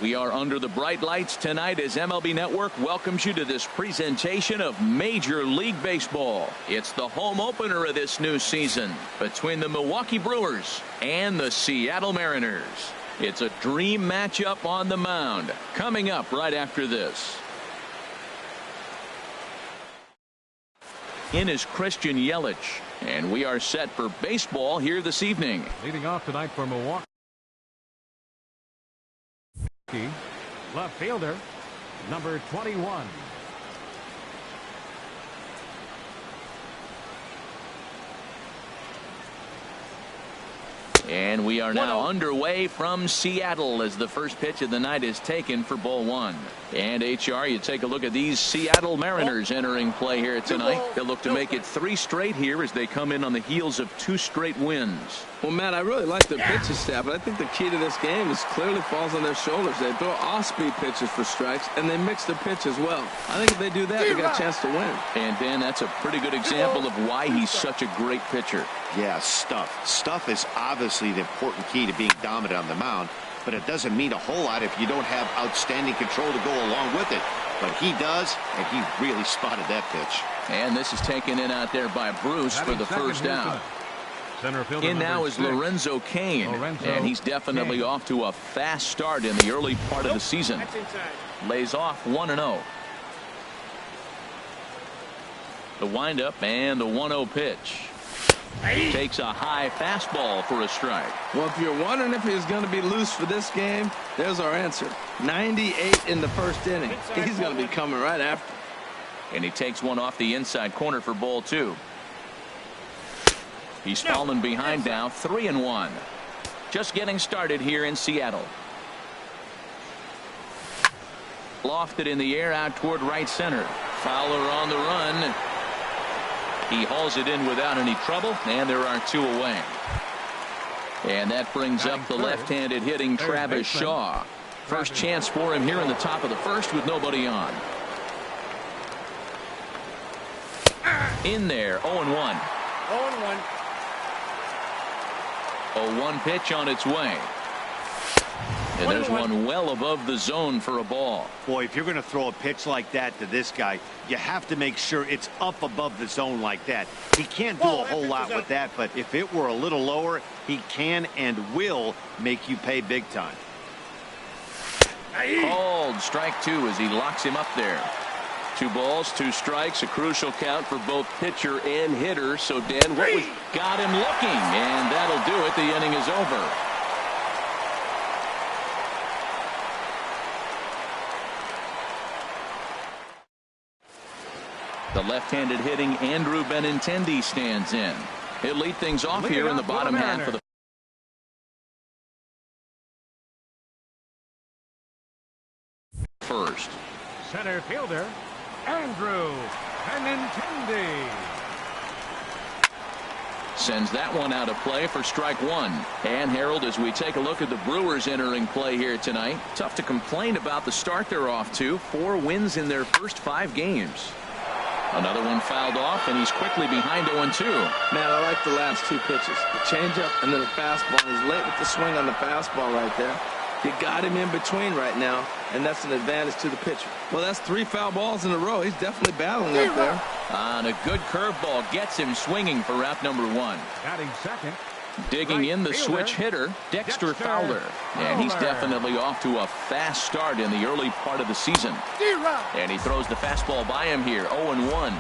We are under the bright lights tonight as MLB Network welcomes you to this presentation of Major League Baseball. It's the home opener of this new season between the Milwaukee Brewers and the Seattle Mariners. It's a dream matchup on the mound. Coming up right after this. In is Christian Yelich, and we are set for baseball here this evening. Leading off tonight for Milwaukee, left fielder, number 21. And we are now underway from Seattle as the first pitch of the night is taken for ball one. And HR, you take a look at these Seattle Mariners entering play here tonight. They'll look to make it 3 straight here as they come in on the heels of 2 straight wins. Well, Matt, I really like their pitching staff, but I think the key to this game is clearly falls on their shoulders. They throw off-speed pitches for strikes, and they mix the pitch as well. I think if they do that, they got a chance to win. And, Ben, that's a pretty good example of why he's such a great pitcher. Yeah, stuff. Stuff is obviously the important key to being dominant on the mound, but it doesn't mean a whole lot if you don't have outstanding control to go along with it. But he does, and he really spotted that pitch. And this is taken in out there by Bruce for the first out. In now is Lorenzo Cain, and he's definitely off to a fast start in the early part of the season. Lays off 1-0. The windup and the 1-0 pitch. Takes a high fastball for a strike. Well, if you're wondering if he's going to be loose for this game, there's our answer. 98 in the first inning. He's going to be coming right after. And he takes one off the inside corner for ball 2. He's fallen behind now, 3-1. Just getting started here in Seattle. Lofted in the air out toward right center. Fowler on the run. He hauls it in without any trouble, and there are 2 away. And that brings up the left-handed hitting Travis Shaw. First chance for him here in the top of the first with nobody on. In there, 0-1. 0-1. 0-1 pitch on its way. And there's one well above the zone for a ball. Boy, if you're going to throw a pitch like that to this guy, you have to make sure it's up above the zone like that. He can't do a whole lot with that, but if it were a little lower, he can and will make you pay big time. Called strike 2 as he locks him up there. 2 balls, 2 strikes, a crucial count for both pitcher and hitter. So, Dan, what was got him looking? And that'll do it. The inning is over. The left-handed hitting Andrew Benintendi stands in. He'll lead things off here in the bottom half of the first. Center fielder, Andrew Benintendi. Sends that one out of play for strike 1. And Harold, as we take a look at the Brewers entering play here tonight, tough to complain about the start they're off to. 4 wins in their first 5 games. Another one fouled off, and he's quickly behind 0-2. Man, I like the last 2 pitches. The changeup and then the fastball. He's late with the swing on the fastball right there. You got him in between right now, and that's an advantage to the pitcher. Well, that's 3 foul balls in a row. He's definitely battling up there. And a good curveball gets him swinging for route number 1. Batting second. Digging in the switch hitter, Dexter Fowler. And he's definitely off to a fast start in the early part of the season. And he throws the fastball by him here, 0-1.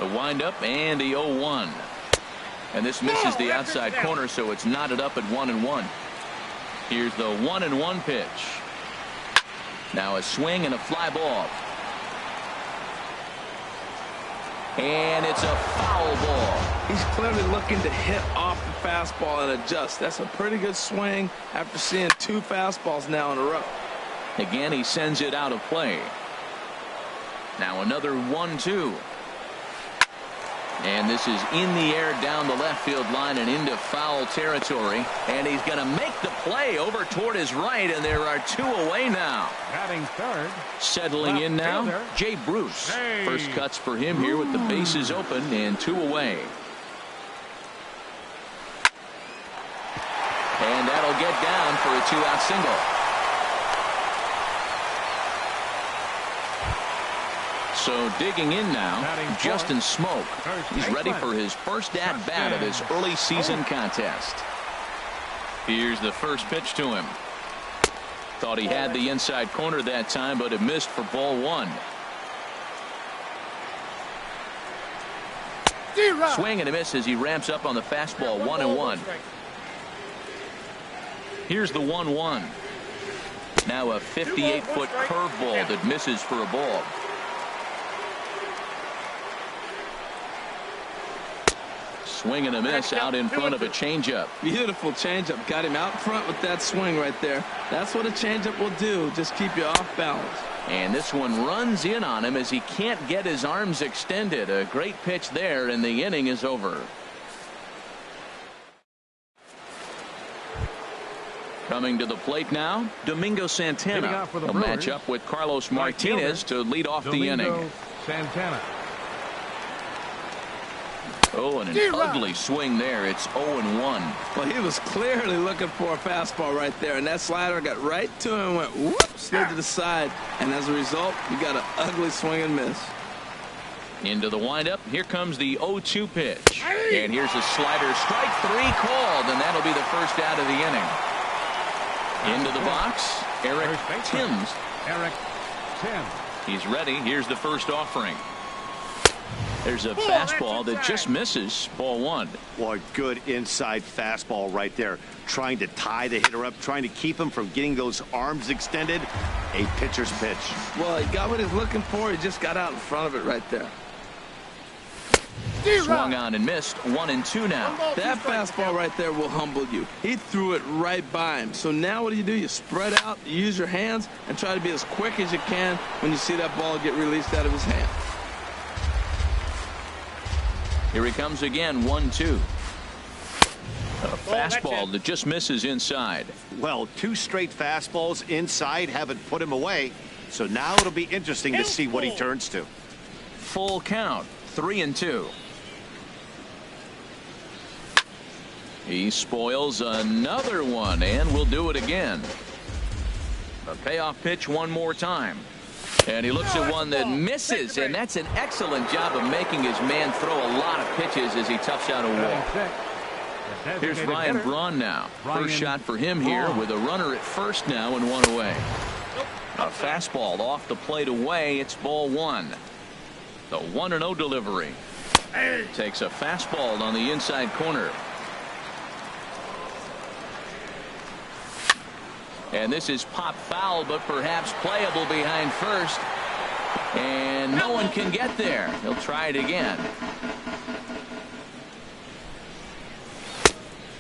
The windup and the 0-1. And this misses the outside corner, so it's knotted up at 1-1. Here's the 1-1 pitch. Now a swing and a fly ball. And it's a foul ball. He's clearly looking to hit off the fastball and adjust. That's a pretty good swing after seeing 2 fastballs now in a row. Again, he sends it out of play. Now another 1-2. And this is in the air down the left field line and into foul territory. And he's going to make the play over toward his right, and there are 2 away now. Batting third. Settling in now, Jay Bruce. First cuts for him here with the bases open and 2 away. And that'll get down for a 2-out single. So digging in now, Justin Smoke. He's ready for his first at-bat of this early season contest. Here's the first pitch to him. Thought he had the inside corner that time, but it missed for ball one. Swing and a miss as he ramps up on the fastball. 1-1. Here's the 1-1. Now a 58-foot curveball that misses for a ball. Swing and a miss out in front of a changeup. Beautiful changeup. Got him out front with that swing right there. That's what a changeup will do. Just keep you off balance. And this one runs in on him as he can't get his arms extended. A great pitch there, and the inning is over. Coming to the plate now, Domingo Santana. A matchup with Carlos Martinez to lead off the inning. Santana. Oh, and an ugly swing there. It's 0-1. Well, he was clearly looking for a fastball right there, and that slider got right to him and went whoop, slid to the side, and as a result, you got an ugly swing and miss. Into the windup. Here comes the 0-2 pitch. And here's a slider. Strike three called, and that'll be the first out of the inning. Into the box, Eric Timms. He's ready. Here's the first offering. There's a fastball that just misses. Ball one. Boy, good inside fastball right there. Trying to tie the hitter up, trying to keep him from getting those arms extended. A pitcher's pitch. Well, he got what he's looking for. He just got out in front of it right there. Swung on and missed. 1-2 now. That fastball right there will humble you. He threw it right by him. So now what do? You spread out, you use your hands, and try to be as quick as you can when you see that ball get released out of his hand. Here he comes again. 1-2. A fastball that just misses inside. Well, two straight fastballs inside haven't put him away. So now it'll be interesting to see what he turns to. Full count. 3-2. He spoils another one, and will do it again. A payoff pitch one more time. And he looks at one that misses, and that's an excellent job of making his man throw a lot of pitches as he toughs out a wall. Here's Ryan Braun now. First shot for him here with a runner at first now and one away. A fastball off the plate away. It's ball one. The 1-0 delivery. Takes a fastball on the inside corner. And this is pop foul, but perhaps playable behind first. And no one can get there. He'll try it again.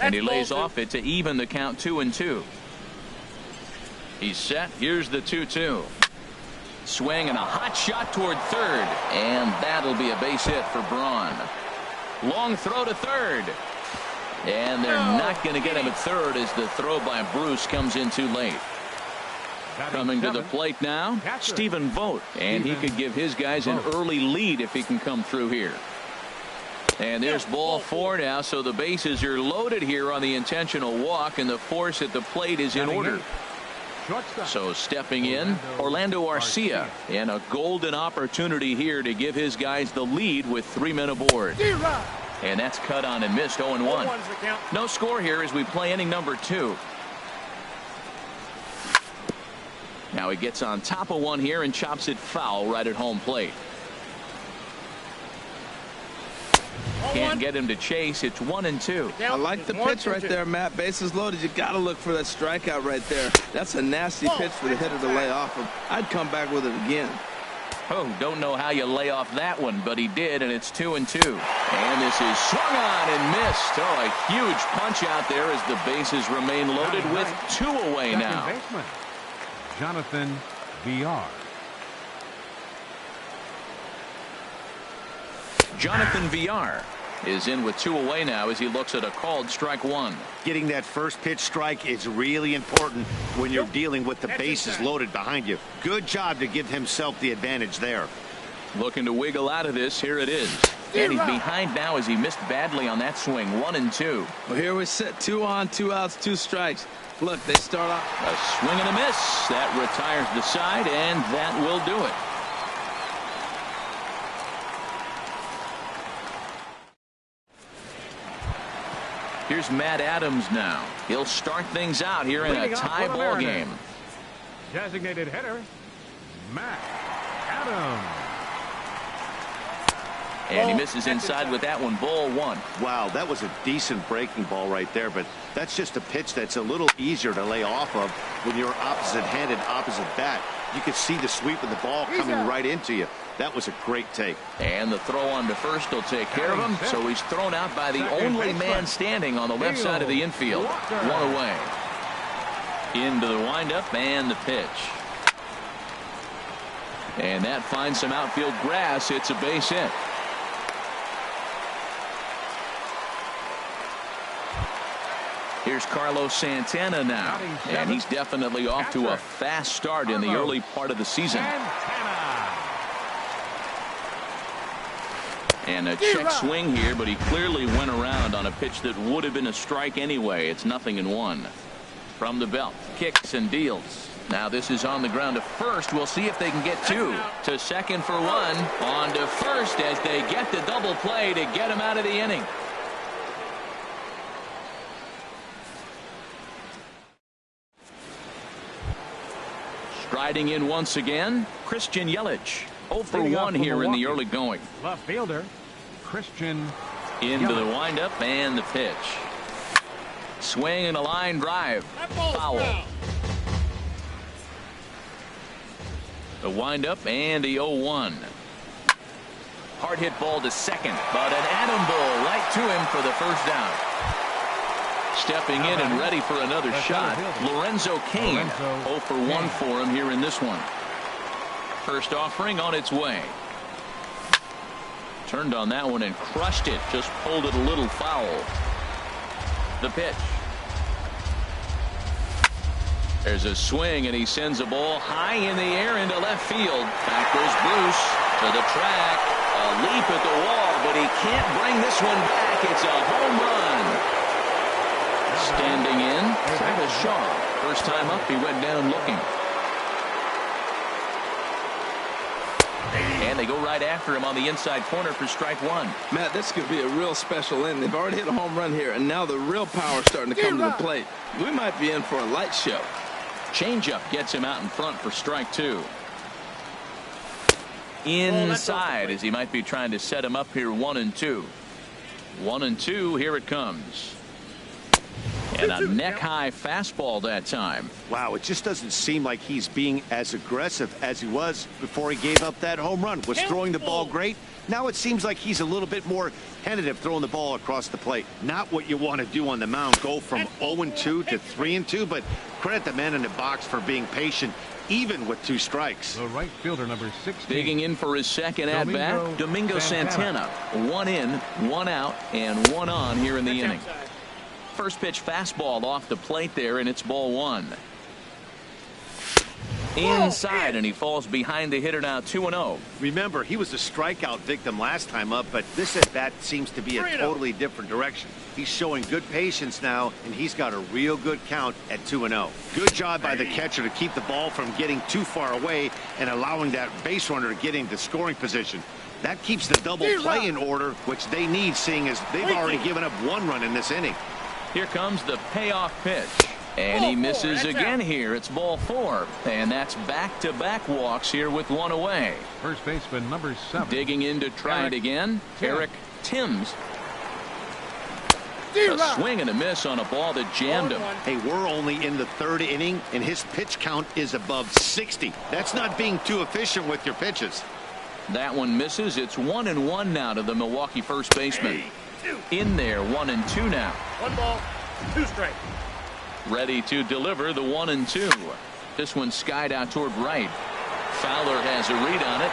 And he lays off it to even the count. 2-2. He's set. Here's the 2-2. Swing and a hot shot toward third. And that'll be a base hit for Braun. Long throw to third. And they're not going to get him at third as the throw by Bruce comes in too late. Coming to the plate now, Stephen Vogt. And he could give his guys an early lead if he can come through here. And there's ball four now, so the bases are loaded here on the intentional walk, and the force at the plate is in order. So stepping in, Orlando Arcia, and a golden opportunity here to give his guys the lead with 3 men aboard. And that's cut on and missed. 0-1. No score here as we play inning number 2. Now he gets on top of one here and chops it foul right at home plate. Can't get him to chase. It's 1-2. I like the pitch right there, Matt. Bases loaded. You got to look for that strikeout right there. That's a nasty pitch for the hitter to lay off of. I'd come back with it again. Oh, don't know how you lay off that one, but he did, and it's 2-2. And this is swung on and missed. Oh, a huge punch out there as the bases remain loaded with 2 away now. Jonathan Villar. Jonathan Villar is in with 2 away now as he looks at a called strike one. Getting that first pitch strike is really important when you're dealing with the bases loaded behind you. Good job to give himself the advantage there. Looking to wiggle out of this. Here it is. And he's behind now as he missed badly on that swing. 1-2. Well, here we sit. 2 on, 2 outs, 2 strikes. Look, they start off. A swing and a miss. That retires the side, and that will do it. Here's Matt Adams now. He'll start things out here in a tie ball game. Designated hitter, Matt Adams. And he misses inside with that one. Ball one. Wow, that was a decent breaking ball right there, but that's just a pitch that's a little easier to lay off of when you're opposite-handed, opposite bat. You could see the sweep of the ball coming right into you. That was a great take. And the throw on to first will take care of him. So he's thrown out by the only man standing on the left side of the infield. One away. Into the windup and the pitch. And that finds some outfield grass. It's a base hit. Here's Carlos Santana now, and he's definitely off to a fast start in the early part of the season. And a check swing here, but he clearly went around on a pitch that would have been a strike anyway. It's 0-1. From the belt, kicks and deals. Now this is on the ground to first. We'll see if they can get two. To second for one. On to first as they get the double play to get him out of the inning. Striding in once again, Christian Yelich. 0 for 1 here in the early going. Left fielder, Christian into the windup and the pitch. Swing and a line drive. Foul. The windup and the 0-1. Hard hit ball to second, but an atom ball right to him for the first down. Stepping in and ready for another shot, Lorenzo Cain. 0 for 1 for him here in this one. First offering on its way. Turned on that one and crushed it. Just pulled it a little foul. The pitch. There's a swing and he sends a ball high in the air into left field. Back goes Bruce to the track. A leap at the wall, but he can't bring this one back. It's a home run. Standing in, Travis Shaw. First time up, he went down looking. And they go right after him on the inside corner for strike one. Matt, this could be a real special inning. They've already hit a home run here, and now the real power is starting to come to the plate. We might be in for a light show. Changeup gets him out in front for strike two. Inside as he might be trying to set him up here 1-2. 1-2, here it comes. And a neck-high fastball that time. Wow, it just doesn't seem like he's being as aggressive as he was before he gave up that home run. Was throwing the ball great. Now it seems like he's a little bit more tentative throwing the ball across the plate. Not what you want to do on the mound. Go from 0-2 to 3-2, but credit the man in the box for being patient, even with 2 strikes. The right fielder, number 16. Digging in for his second at-bat, Domingo Santana. 1 in, 1 out, and 1 on here in the inning. First pitch fastball off the plate there, and it's ball 1. Inside, and he falls behind the hitter now 2-0. Remember, he was a strikeout victim last time up, but this at bat seems to be a totally different direction. He's showing good patience now, and he's got a real good count at 2-0. Good job by the catcher to keep the ball from getting too far away and allowing that base runner to get into scoring position. That keeps the double play in order, which they need, seeing as they've already given up 1 run in this inning. Here comes the payoff pitch. And he misses again here. It's ball 4. And that's back-to-back walks here with 1 away. First baseman, number 7. Digging in to try it again, Eric Timms. A swing and a miss on a ball that jammed him. Hey, we're only in the 3rd inning, and his pitch count is above 60. That's not being too efficient with your pitches. That one misses. It's 1-1 now to the Milwaukee first baseman. In there, 1-2 now. 1 ball, 2 strikes. Ready to deliver the 1-2. This one skied out toward right. Fowler has a read on it.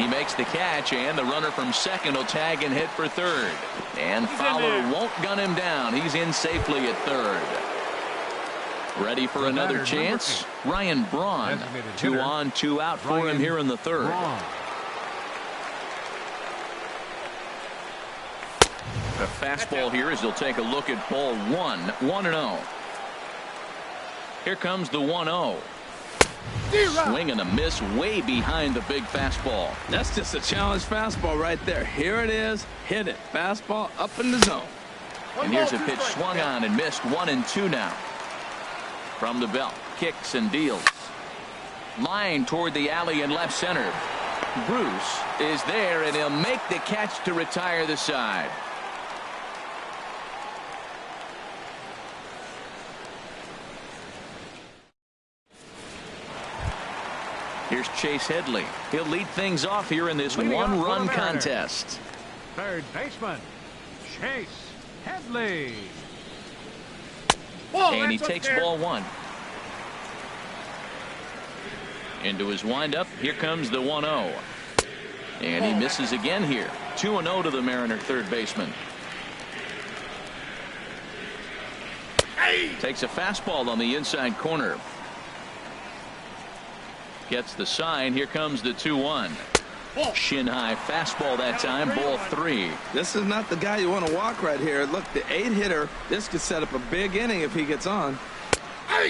He makes the catch, and the runner from second will tag and hit for third. And Fowler won't gun him down. He's in safely at third. Ready for another chance? Ryan Braun. 2 on, 2 out for him here in the 3rd. A fastball here as he'll take a look at ball 1. 1-0. Here comes the 1-0. Swing and a miss way behind the big fastball. That's just a challenge fastball right there. Here it is. Hit it. Fastball up in the zone. And here's a pitch swung on and missed. 1-2 now. From the belt, kicks and deals. Line toward the alley in left center. Bruce is there, and he'll make the catch to retire the side. Here's Chase Headley. He'll lead things off here in this one-run contest. Third baseman, Chase Headley. And he takes ball one. Into his windup. Here comes the 1-0. And he misses again here. 2-0 to the Mariner third baseman. Takes a fastball on the inside corner. Gets the sign. Here comes the 2-1. Shin high fastball that time. Ball 3. This is not the guy you want to walk right here. Look, the 8-hitter. This could set up a big inning if he gets on.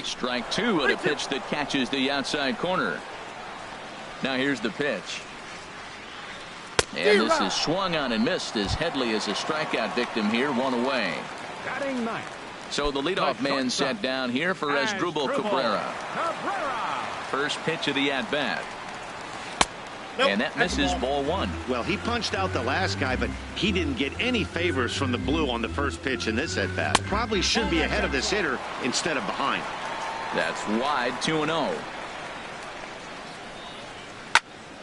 Strike 2 at a pitch that catches the outside corner. Now here's the pitch. And this is swung on and missed as Headley is a strikeout victim here. 1 away. Batting ninth. So the leadoff man set down here for Asdrubal Cabrera. First pitch of the at-bat. And that misses ball 1. Well, he punched out the last guy, but he didn't get any favors from the blue on the first pitch in this at-bat. Probably should be ahead of this hitter instead of behind. That's wide. 2-0.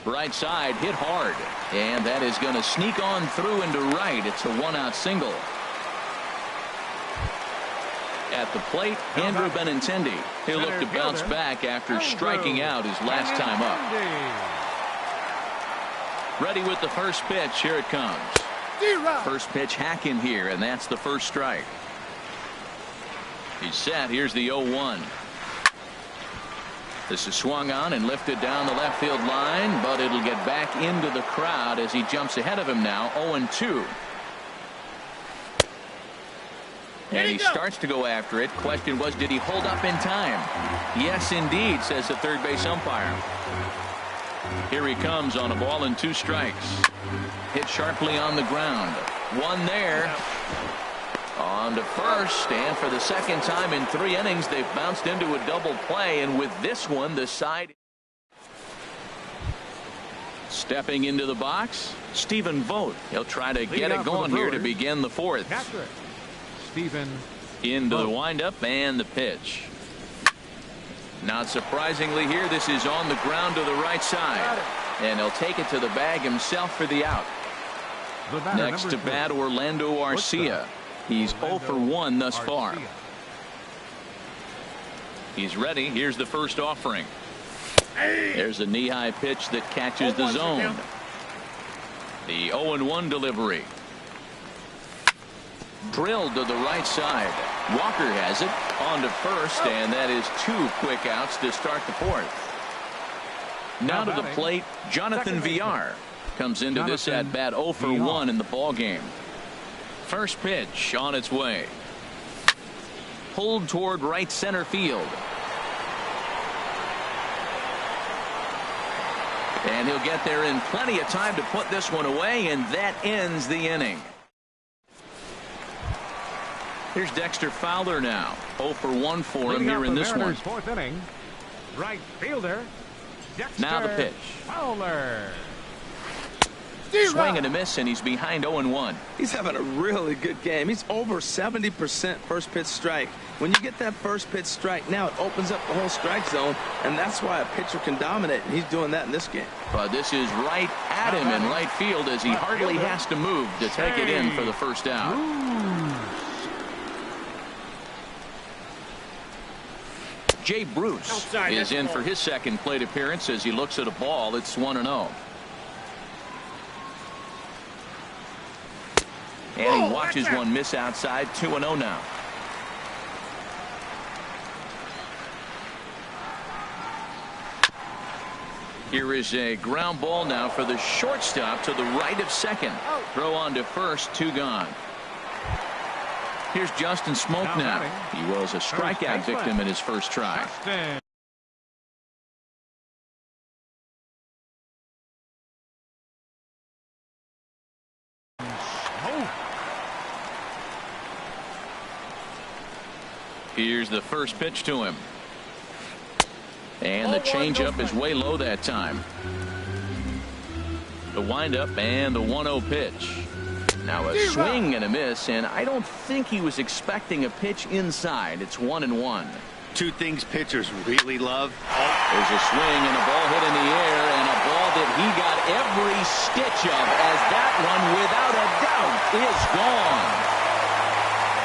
Right side hit hard. And that is going to sneak on through into right. It's a 1-out single. At the plate, Andrew Benintendi. He'll look to bounce back after striking out his last time up. Ready with the first pitch. Here it comes. First pitch hacking here, and that's the first strike. He's set. Here's the 0-1. This is swung on and lifted down the left field line, but it'll get back into the crowd as he jumps ahead of him now. 0-2. And he starts to go after it. Question was, did he hold up in time? Yes, indeed, says the third base umpire. Here he comes on a ball and 2 strikes. Hit sharply on the ground. 1 there. On to first, and for the second time in 3 innings, they've bounced into a double play, and with this one, the side. Stepping into the box, Stephen Vogt. He'll try to get it going here to begin the 4th. Stephen into the windup and the pitch. Not surprisingly here, this is on the ground to the right side. And he'll take it to the bag himself for the out. Next to bat, Orlando Arcia. He's 0 for 1 thus far. He's ready. Here's the first offering. There's a knee-high pitch that catches the zone. The 0-1 delivery. Drilled to the right side. Walker has it on to first, and that is 2 quick outs to start the 4th. Now to the plate, Jonathan Villar comes into this at bat 0 for 1 in the ball game. First pitch on its way. Pulled toward right center field. And he'll get there in plenty of time to put this one away, and that ends the inning. Here's Dexter Fowler now. 0 for 1 for him here in this one. 4th inning. Right fielder, Dexter now the pitch. Fowler. Swing and a miss, and he's behind 0-1. He's having a really good game. He's over 70% first pitch strike. When you get that first pitch strike, now it opens up the whole strike zone, and that's why a pitcher can dominate, and he's doing that in this game. But this is right at him in right field as he hardly has to move to take it in for the first out. Jay Bruce is in for his second plate appearance as he looks at a ball. It's 1-0. And he watches one miss outside. 2-0 now. Here is a ground ball now for the shortstop to the right of second. Throw on to first. 2 gone. Here's Justin Smoak now. He was a strikeout victim in his first try. Here's the first pitch to him. And the changeup is way low that time. The windup and the 1-0 pitch. Now a swing and a miss, and I don't think he was expecting a pitch inside. It's 1-1. Two things pitchers really love. There's a swing and a ball hit in the air, and a ball that he got every stitch of, as that one, without a doubt, is gone.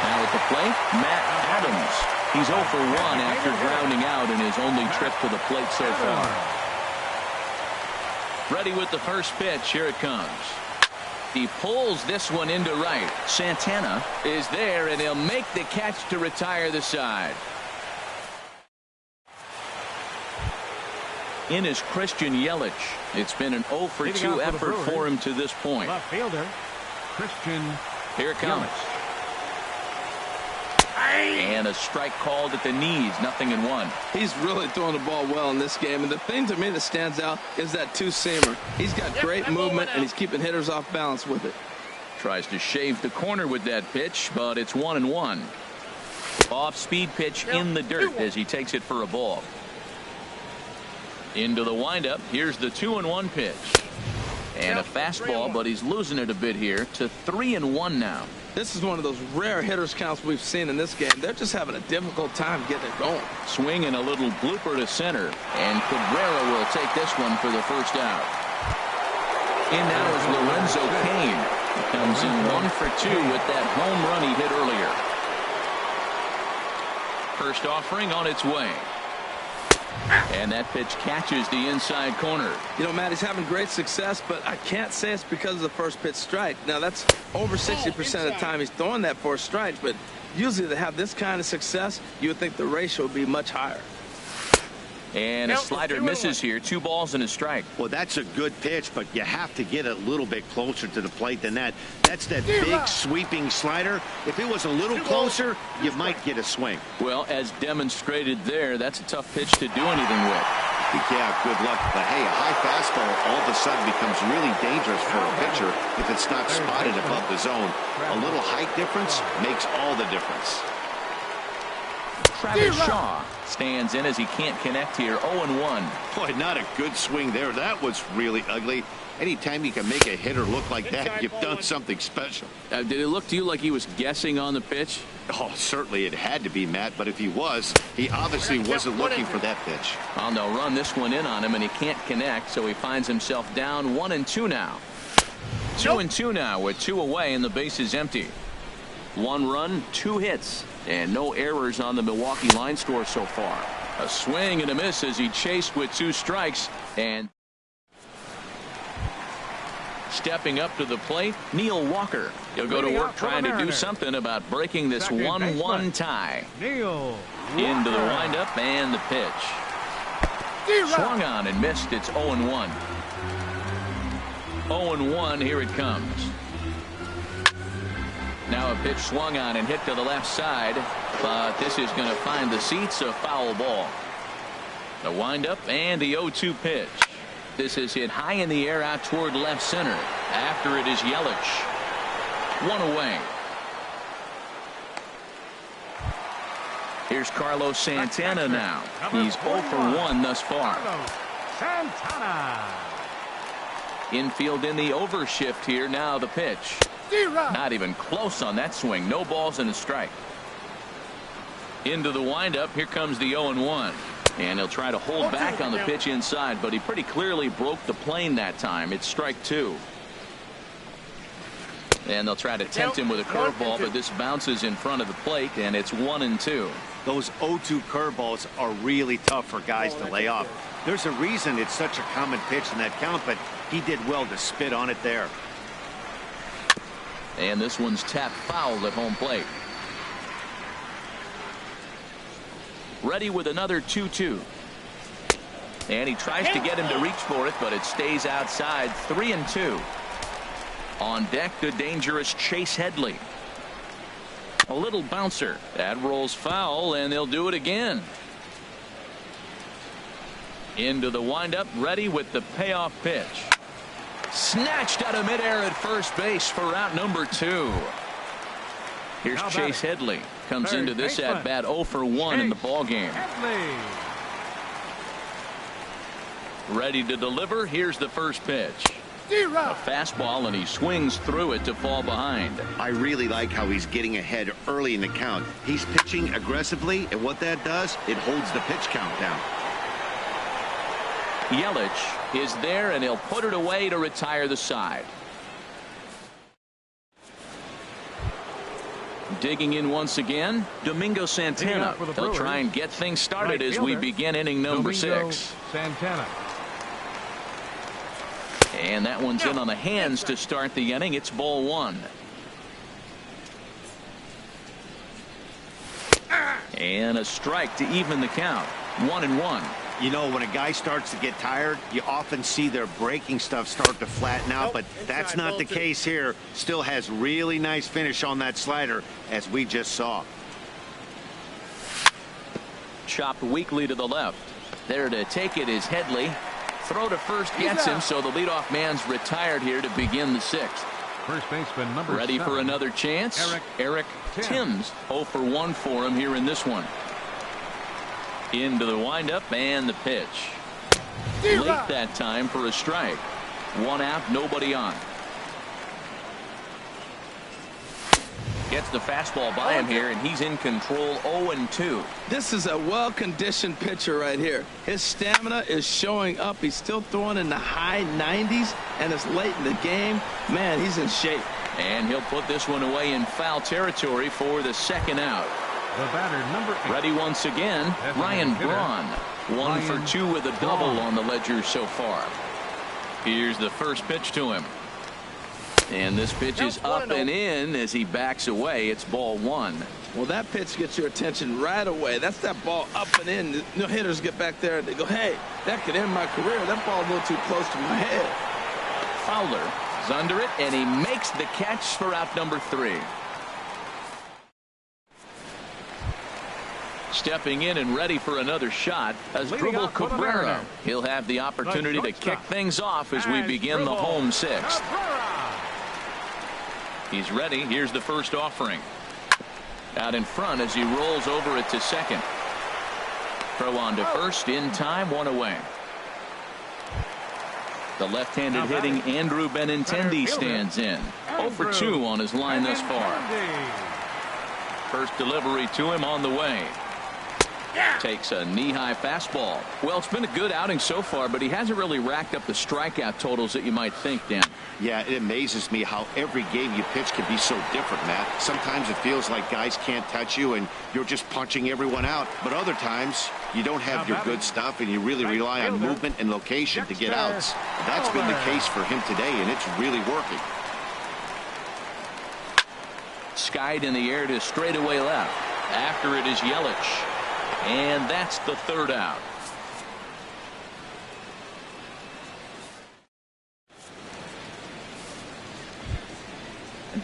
Now at the plate, Matt Adams. He's 0 for 1 after grounding out in his only trip to the plate so far. Ready with the first pitch. Here it comes. He pulls this one into right. Santana is there, and he'll make the catch to retire the side. In is Christian Yelich. It's been an 0 for 2 effort for him to this point. Left fielder, Christian. Here it comes. And a strike called at the knees. 0-1. He's really throwing the ball well in this game. And the thing to me that stands out is that two-seamer. He's got great movement, and he's keeping hitters off balance with it. Tries to shave the corner with that pitch, but it's 1-1. Off-speed pitch in the dirt as he takes it for a ball. Into the windup. Here's the 2-1 pitch. And a fastball, but he's losing it a bit here to 3-1 now. This is one of those rare hitters counts we've seen in this game. They're just having a difficult time getting it going. Swing and a little blooper to center. And Cabrera will take this one for the first out. In now is Lorenzo Cain. He comes in 1 for 2 with that home run he hit earlier. First offering on its way. And that pitch catches the inside corner. You know, Matt, he's having great success, but I can't say it's because of the first pitch strike. Now, that's over 60% of the time he's throwing that for a strike, but usually to have this kind of success, you would think the ratio would be much higher. And a slider misses here. 2 balls and a strike. Well, that's a good pitch, but you have to get a little bit closer to the plate than that. That's that big sweeping slider. If it was a little closer, you might get a swing. Well, as demonstrated there, that's a tough pitch to do anything with. Yeah, good luck. But hey, a high fastball all of a sudden becomes really dangerous for a pitcher if it's not spotted above the zone. A little height difference makes all the difference. Travis Shaw stands in as he can't connect here. 0-1. Boy, not a good swing there. That was really ugly. Anytime you can make a hitter look like that, you've done something special. Did it look to you like he was guessing on the pitch? Oh, certainly it had to be, Matt, but if he was, he obviously wasn't looking for that pitch. Well, they'll run this one in on him, and he can't connect, so he finds himself down 1-2 now. 2-2 now with 2 away, and the base is empty. 1 run, 2 hits, and no errors on the Milwaukee line score so far. A swing and a miss as he chased with 2 strikes, and stepping up to the plate, Neil Walker. He'll go to work trying to do something about breaking this 1-1 tie. Neil Into the windup and the pitch. Swung on and missed. It's 0-1. 0-1. Here it comes. Now a pitch swung on and hit to the left side, but this is going to find the seats. A foul ball. The windup and the 0-2 pitch. This is hit high in the air out toward left center. After it is Yelich. 1 away. Here's Carlos Santana now. He's 0 for 1 thus far. Santana. Infield in the overshift here. Now the pitch. Not even close on that swing. No balls and a strike. Into the windup. Here comes the 0-1. And he'll try to hold back on the pitch inside, but he pretty clearly broke the plane that time. It's strike 2. And they'll try to tempt him with a curveball, but this bounces in front of the plate, and it's 1-2. Those 0-2 curveballs are really tough for guys to lay off. There's a reason it's such a common pitch in that count, but he did well to spit on it there. And this one's tapped foul at home plate. Ready with another 2-2. And he tries to get him to reach for it, but it stays outside. 3-2. On deck, the dangerous Chase Headley. A little bouncer. That rolls foul, and they'll do it again. Into the windup, ready with the payoff pitch. Snatched out of midair at first base for out number 2. Here's Chase Headley. comes into this at bat 0 for 1 in the ball game. Ready to deliver. Here's the first pitch. A fastball, and he swings through it to fall behind. I really like how he's getting ahead early in the count. He's pitching aggressively, and what that does, it holds the pitch count down. Yelich is there, and he'll put it away to retire the side. Digging in once again, Domingo Santana. He'll try and get things started as we begin inning number 6. Santana. And that one's in on the hands to start the inning. It's ball 1. And a strike to even the count. 1-1. You know, when a guy starts to get tired, you often see their breaking stuff start to flatten out, but that's not the case here. Still has really nice finish on that slider, as we just saw. Chopped weakly to the left. There to take it is Headley. Throw to first gets him, so the leadoff man's retired here to begin the 6th. First baseman number Ready 7. for another chance. Eric Timms. 0 for 1 for him here in this one. Into the windup and the pitch. Late that time for a strike. 1 out, nobody on. Gets the fastball by him here, and he's in control. 0-2. This is a well-conditioned pitcher right here. His stamina is showing up. He's still throwing in the high 90s, and it's late in the game. Man, he's in shape. And he'll put this one away in foul territory for the 2nd out. The batter, number 8. Ready once again, Ryan Braun. 1 for 2 with a double on the ledger so far. Here's the first pitch to him. And this pitch is up and in as he backs away. It's ball 1. Well, that pitch gets your attention right away. That's that ball up and in. The hitters get back there and they go, hey, that could end my career. That ball's a little too close to my head. Fowler is under it, and he makes the catch for out number 3. Stepping in and ready for another shot as Dribble Cabrera. He'll have the opportunity to kick things off as we begin the home 6th. He's ready. Here's the first offering. Out in front as he rolls over it to second. Throw on to first in time, 1 away. The left-handed hitting Andrew Benintendi stands in. 0 for 2 on his line thus far. First delivery to him on the way. Takes a knee-high fastball. Well, it's been a good outing so far, but he hasn't really racked up the strikeout totals that you might think, Dan. Yeah, it amazes me how every game you pitch can be so different, Matt. Sometimes it feels like guys can't touch you and you're just punching everyone out. But other times, you don't have your good stuff and you really rely on movement and location to get outs. That's been the case for him today, and it's really working. Skied in the air to straightaway left. After it is Yelich. And that's the 3rd out.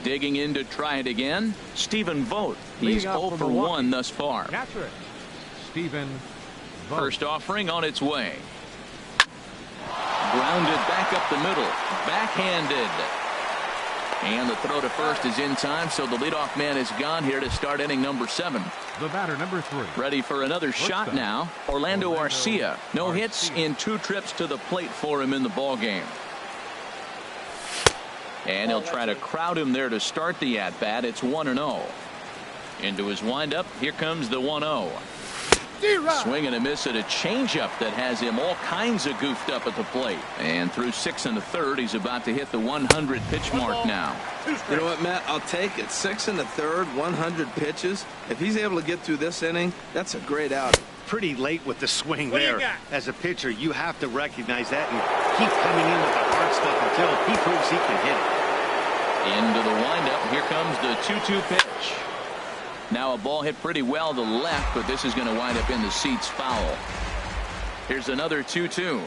Digging in to try it again, Stephen Vogt. He's 0 for 1 thus far. Stephen Vogt. First offering on its way. Grounded back up the middle. Backhanded. And the throw to first is in time, so the leadoff man is gone here to start inning number 7. The batter, number 3. Ready for another shot now. Orlando Arcia. No hits in 2 trips to the plate for him in the ball game. And he'll try to crowd him there to start the at-bat. It's 1-0. Into his windup. Here comes the 1-0. Swing and a miss at a changeup that has him all kinds of goofed up at the plate. And through 6 1/3, he's about to hit the 100 pitch mark now. You know what, Matt? I'll take it. 6 1/3, 100 pitches. If he's able to get through this inning, that's a great outing. Pretty late with the swing there. As a pitcher, you have to recognize that and keep coming in with the hard stuff until he proves he can hit it. Into the windup. Here comes the 2-2 pitch. Now a ball hit pretty well to left, but this is going to wind up in the seats foul. Here's another 2-2.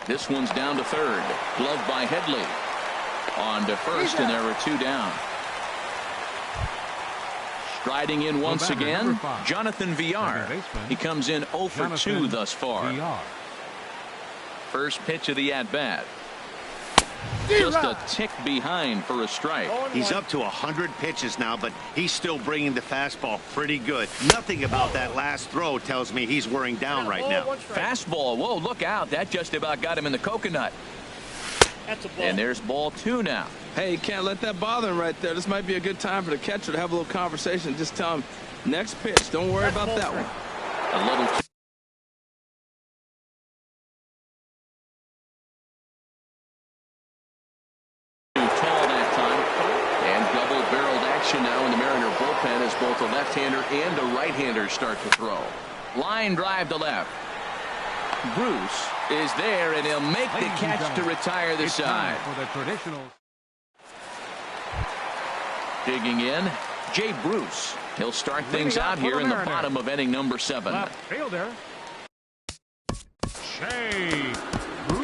This one's down to third. Gloved by Headley. On to first, and there are 2 down. Striding in once again, Jonathan Villar. He comes in 0 for 2 thus far. First pitch of the at-bat. Just a tick behind for a strike. He's up to 100 pitches now, but he's still bringing the fastball pretty good. Nothing about that last throw tells me he's wearing down right now. Fastball. Whoa, look out. That just about got him in the coconut. That's a ball. And there's ball 2 now. Hey, you can't let that bother him right there. This might be a good time for the catcher to have a little conversation. Just tell him, next pitch. Don't worry about that one. A little now in the Mariner bullpen as both a left-hander and a right-hander start to throw. Line drive to left. Bruce is there, and he'll make the catch to retire the side. For the traditional. Digging in, Jay Bruce. He'll start things out here in the bottom of inning number 7. Left fielder. Jay Bruce.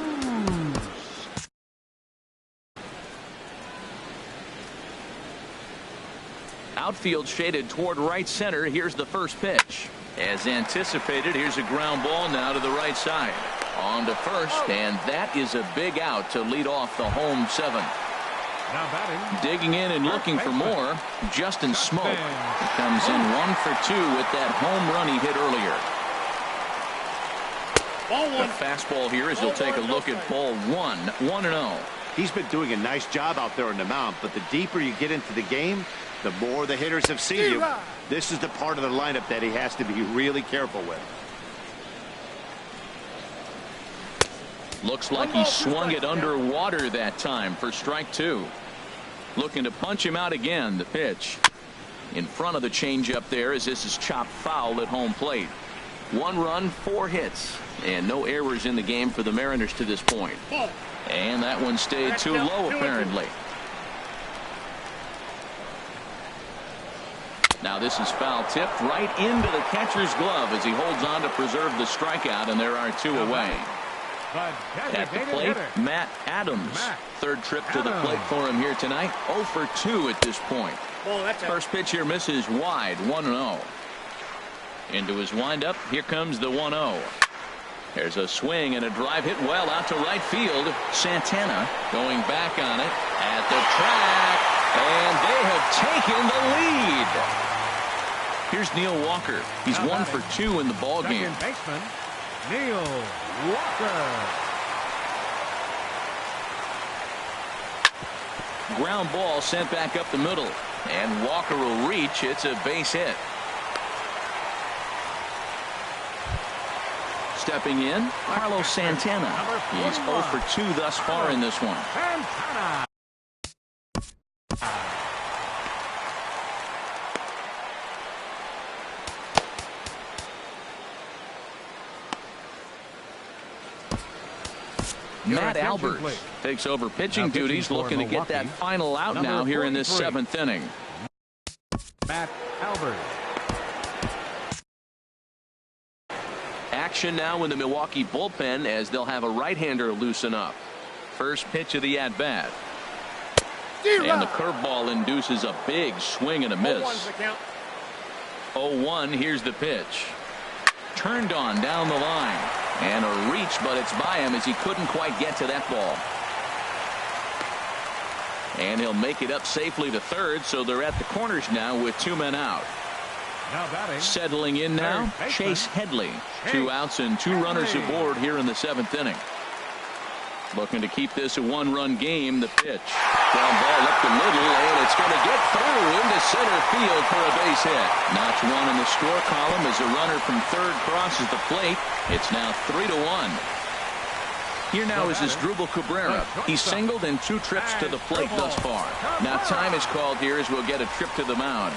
Outfield shaded toward right center. Here's the first pitch. As anticipated, here's a ground ball now to the right side. On to first, and that is a big out to lead off the home 7. Now batting. Digging in and looking for more, Justin Smoke. He comes in 1 for 2 with that home run he hit earlier. The fastball here as he'll take a look at ball 1, 1-0. He's been doing a nice job out there on the mound, but the deeper you get into the game, the more the hitters have seen you. This is the part of the lineup that he has to be really careful with. Looks like he swung it underwater that time for strike 2. Looking to punch him out again. The pitch in front of the changeup there as this is chopped foul at home plate. 1 run, 4 hits, and no errors in the game for the Mariners to this point. And that one stayed too low apparently. Now this is foul tipped right into the catcher's glove as he holds on to preserve the strikeout, and there are 2 away. At the plate, Matt Adams. Third trip to the plate for him here tonight. 0 for 2 at this point. First pitch here misses wide, 1-0. Into his windup, here comes the 1-0. There's a swing and a drive hit well out to right field. Santana going back on it at the track, and they have taken the lead. Here's Neil Walker. He's 1 for 2 in the ball game. Second baseman, Neil Walker. Ground ball sent back up the middle, and Walker will reach. It's a base hit. Stepping in, Carlos Santana. He's 0 for 2 thus far in this one. Santana. Matt Albert takes over pitching duties, looking to get that final out now here in this 7th inning. Matt Albert. Action now in the Milwaukee bullpen as they'll have a right-hander loosen up. First pitch of the at-bat. And the curveball induces a big swing and a miss. 0-1, here's the pitch. Turned on down the line. And a reach, but it's by him as he couldn't quite get to that ball. And he'll make it up safely to third, so they're at the corners now with 2 men out. Now batting. Settling in now, Chase Headley. 2 outs and 2 runners aboard here in the 7th inning. Looking to keep this a 1-run game. The pitch. Ground ball up the middle, and it's going to get through into center field for a base hit. Notch 1 in the score column as a runner from third crosses the plate. It's now 3-1. Here now is Asdrubal Cabrera. He's singled in 2 trips to the plate thus far. Now time is called here as we'll get a trip to the mound.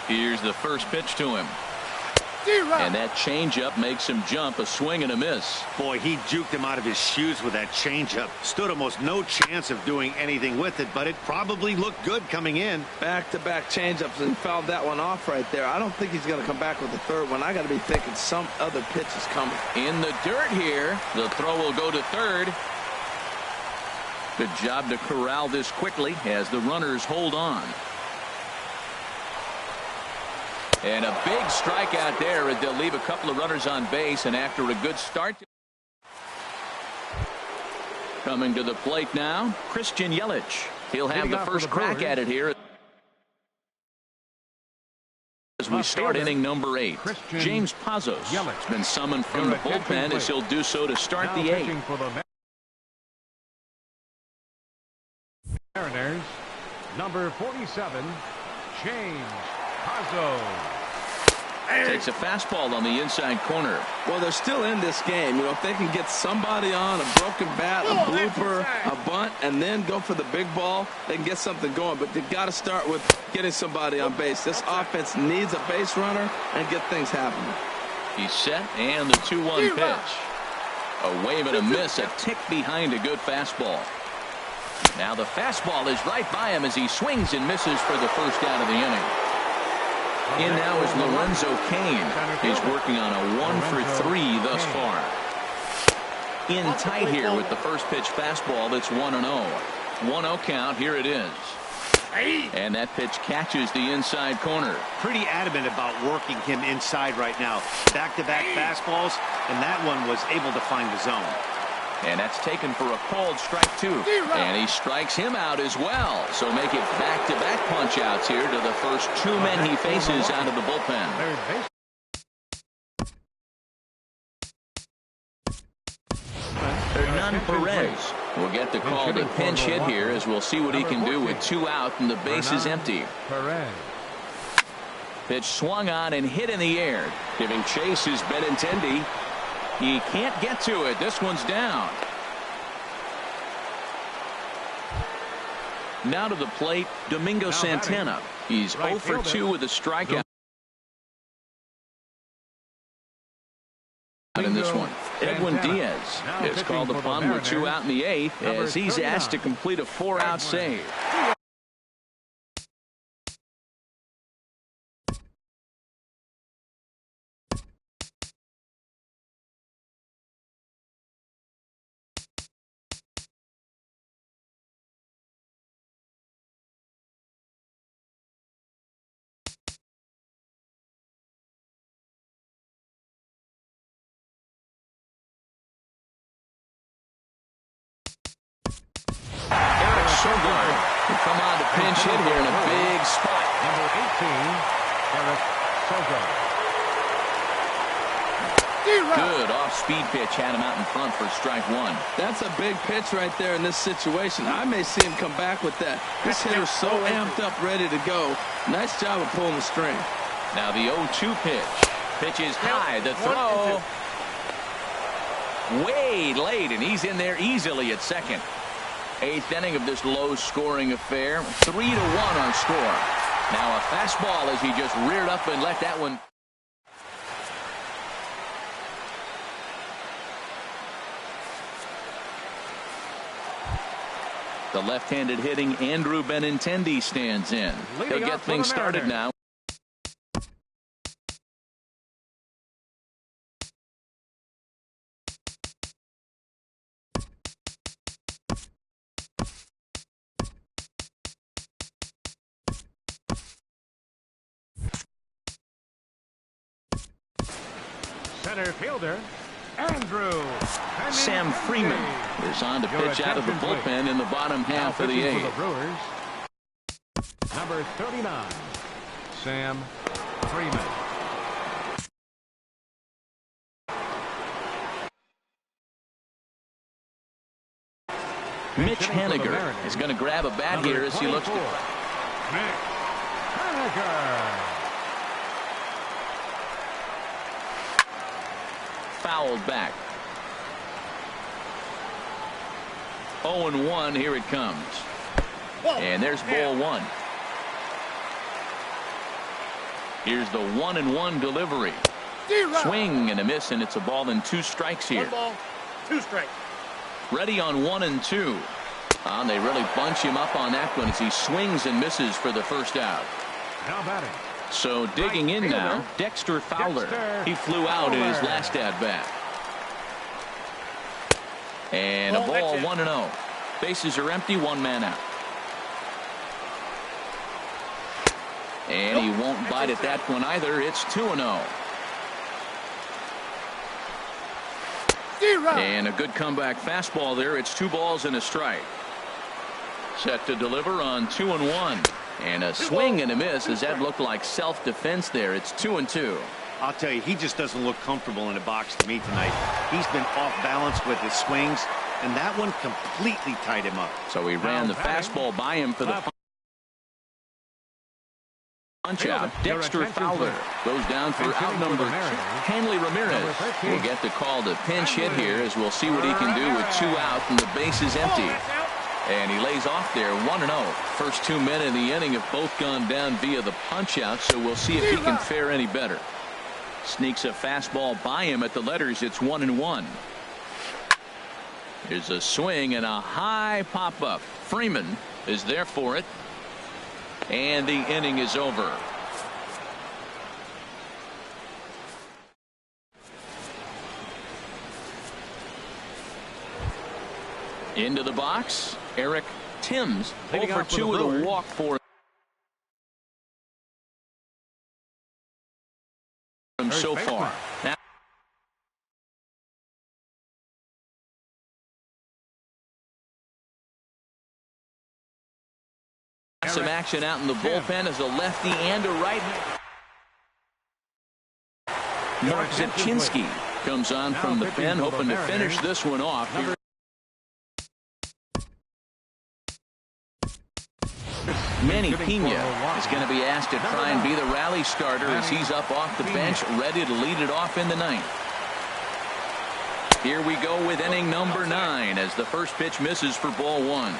Here's the first pitch to him. And that changeup makes him jump. A swing and a miss. Boy, he juked him out of his shoes with that changeup. Stood almost no chance of doing anything with it, but it probably looked good coming in. Back-to-back changeups and fouled that one off right there. I don't think he's going to come back with the third one. I got to be thinking some other pitch is coming. In the dirt here. The throw will go to third. Good job to corral this quickly as the runners hold on. And a big strikeout there as they'll leave a couple of runners on base, and after a good start. Coming to the plate now, Christian Yelich. He'll have the first crack at it here as we start inning number 8. James Pazos has been summoned from the bullpen as he'll do so to start the 8th. Mariners, number 47, James Pazos. Takes a fastball on the inside corner. Well, they're still in this game. You know, if they can get somebody on, a broken bat, a blooper, a bunt, and then go for the big ball, they can get something going. But they've got to start with getting somebody on base. This offense needs a base runner and get things happening. He's set, and the 2-1 pitch. A wave and a miss, a tick behind a good fastball. Now the fastball is right by him as he swings and misses for the first out of the inning. In now is Lorenzo Cain. He's working on a 1-for-3 thus far. In tight here with the first pitch fastball. That's 1-0. 1-0 count. Here it is. And that pitch catches the inside corner. Pretty adamant about working him inside right now. Back-to-back fastballs, and that one was able to find the zone. And that's taken for a called strike 2. And he strikes him out as well. So make it back-to-back punch-outs here to the first 2 men he faces out of the bullpen. Hernan Perez will get the call to pinch hit here as we'll see what he can do with 2 out and the base is empty. Pitch swung on and hit in the air. Giving chase is Benintendi. He can't get to it. This one's down. Now to the plate, Domingo Santana. He's 0 for 2 with a strikeout in this one. Edwin Diaz is called upon with 2 out in the 8th as he's asked to complete a 4-out save. Sogard will come on to pinch hit here in a big spot. Number 18, Eric Sogard. Good off-speed pitch had him out in front for strike 1. That's a big pitch right there in this situation. I may see him come back with that. This hitter's so amped up, ready to go. Nice job of pulling the string. Now the 0-2 pitch. Pitch is high. The throw. Way late, and he's in there easily at second. 8th inning of this low-scoring affair. 3-1 our score. Now a fastball as he just reared up and let that one. The left-handed hitting Andrew Benintendi stands in. He'll get things started now. Center fielder, Andrew. Sam Freeman is on to pitch out of the bullpen in the bottom half of the 8th. Number 39, Sam Freeman. Mitch Haniger is going to grab a bat here as he looks to. Mitch Haniger. Fouled back. 0-1. Here it comes. And there's ball 1. Here's the 1-1 delivery. Swing and a miss, and it's a ball and 2 strikes here. 1 ball, 2 strikes. Ready on 1-2. And they really bunch him up on that one as he swings and misses for the first out. Now batting. So digging in now, Dexter Fowler. He flew out in his last at-bat. And a ball 1-0. Bases are empty, 1 man out. And he won't bite at that one either. It's 2-0. And a good comeback fastball there. It's 2 balls and a strike. Set to deliver on 2-1. And a swing and a miss, as that looked like self-defense there. It's 2-2. I'll tell you, he just doesn't look comfortable in the box to me tonight. He's been off balance with his swings, and that one completely tied him up. So he ran the fastball by him for the punch out. Dexter Fowler goes down for out number 2. Hanley Ramirez will get the call to pinch hit here, as we'll see what he can do with 2 out and the base is empty. And he lays off there 1-0. First 2 men in the inning have both gone down via the punch out, so we'll see if he can fare any better. Sneaks a fastball by him at the letters. It's 1-1. There's a swing and a high pop up. Freeman is there for it. And the inning is over. Into the box, Eric Timms, 0-for-2 with a walk for him so far. Now some action out in the bullpen as a lefty and a right. Mark Zipchinski comes on from the pen, hoping to finish this one off. Manny Pena is going to be asked to try and be the rally starter as he's up off the bench, ready to lead it off in the 9th. Here we go with inning number 9 as the first pitch misses for ball 1.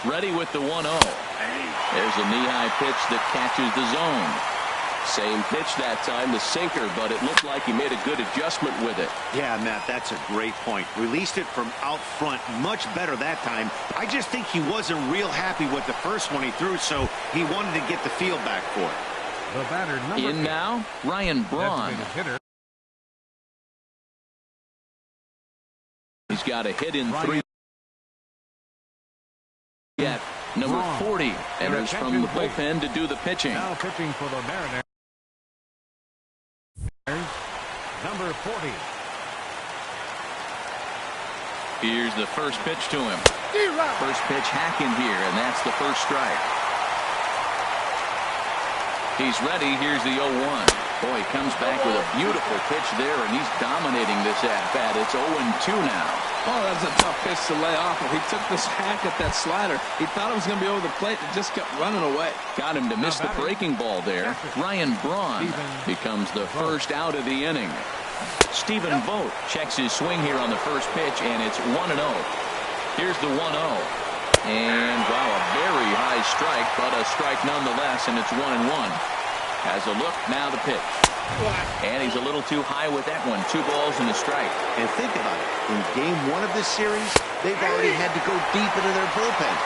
Ready with the 1-0. There's a knee-high pitch that catches the zone. Same pitch that time to Sinker, but it looked like he made a good adjustment with it. Yeah, Matt, that's a great point. Released it from out front much better that time. I just think he wasn't real happy with the first one he threw, so he wanted to get the feel back for it. The batter, number in 8. Now, Ryan Braun. He's got a hit in 3. At number 40, enters from the bullpen to do the pitching. Now pitching for the Mariners, number 40. Here's the first pitch to him. First pitch hacking here, and that's the first strike. He's ready. Here's the 0-1. Boy, he comes back with a beautiful pitch there, and he's dominating this at-bat. It's 0-2 now. Oh, that's a tough pitch to lay off. He took this hack at that slider. He thought it was going to be over the plate and just kept running away. Got him to miss the breaking ball there. Ryan Braun becomes the first out of the inning. Stephen Vogt checks his swing here on the first pitch, and it's 1-0. Here's the 1-0. And, wow, a very high strike, but a strike nonetheless, and it's 1-1. Has a look, now the pitch. And he's a little too high with that one. 2 balls and a strike. And think about it. In game 1 of this series, they've already had to go deep into their bullpen.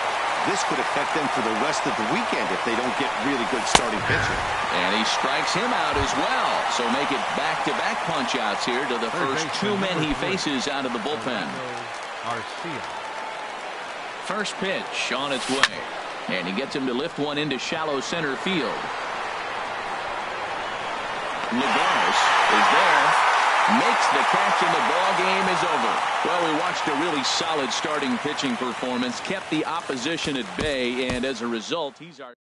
This could affect them for the rest of the weekend if they don't get really good starting pitching. And he strikes him out as well. So make it back-to-back punch-outs here to the first 2 men he faces out of the bullpen. First pitch on its way. And he gets him to lift one into shallow center field. Lagares is there, makes the catch, and the ball game is over. Well, we watched a really solid starting pitching performance, kept the opposition at bay, and as a result, he's our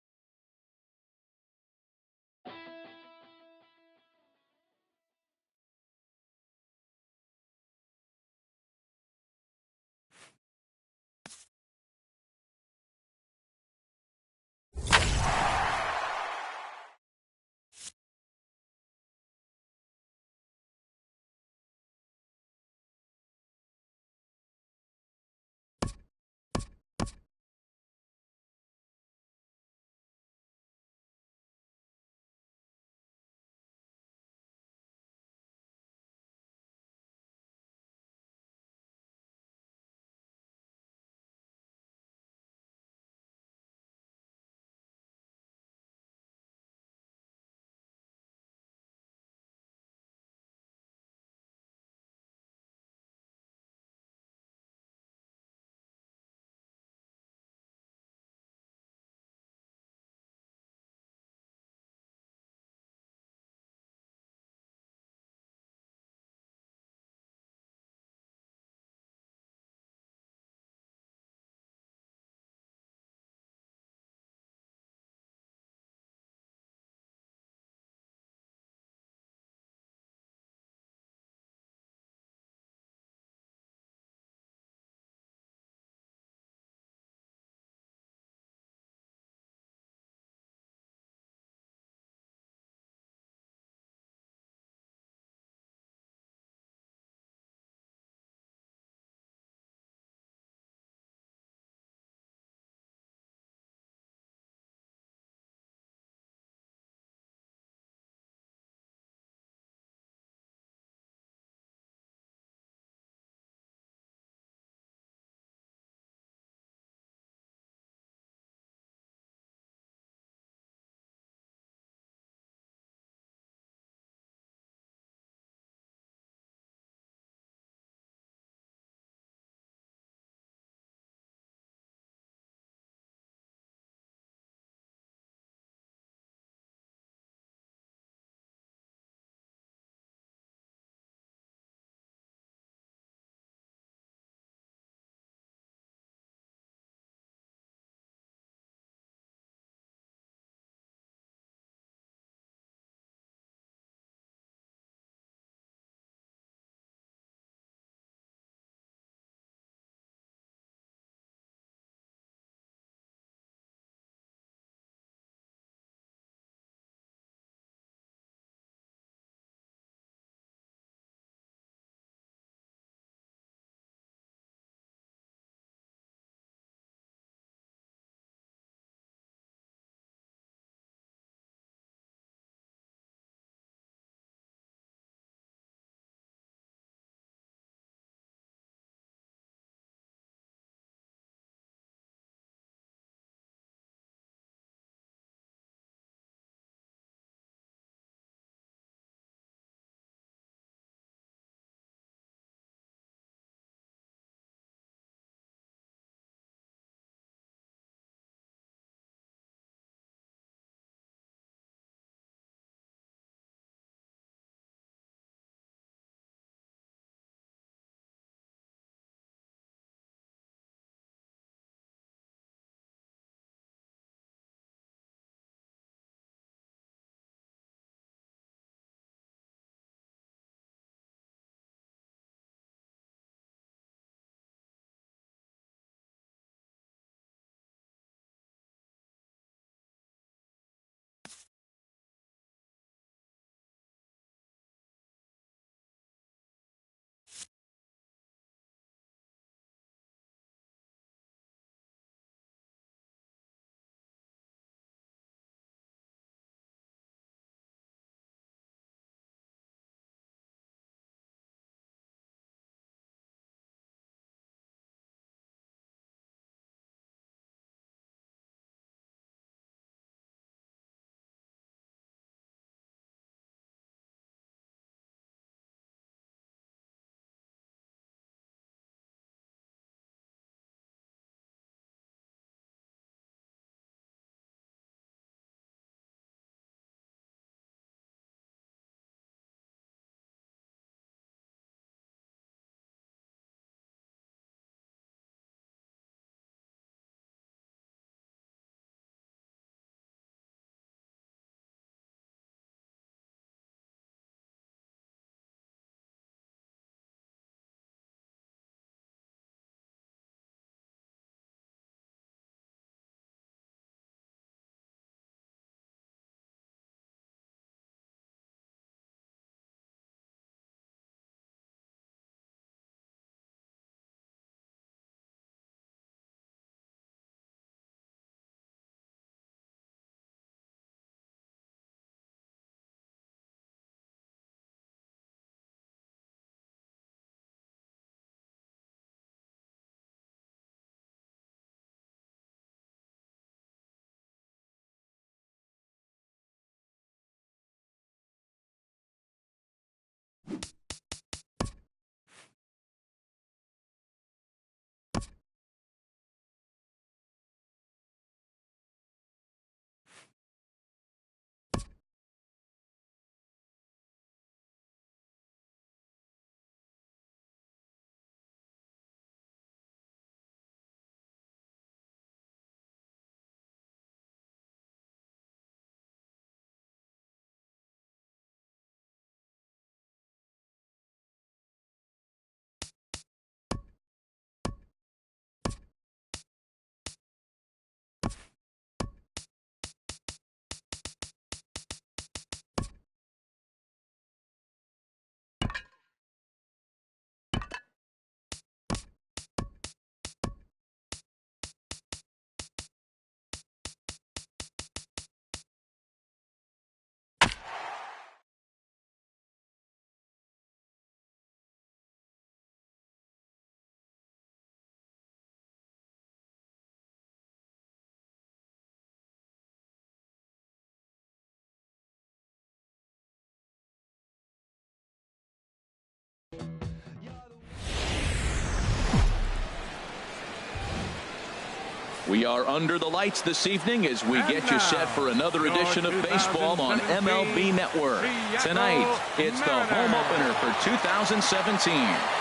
We are under the lights this evening as we get you set for another edition of baseball on MLB Network. Tonight, it's the home opener for 2017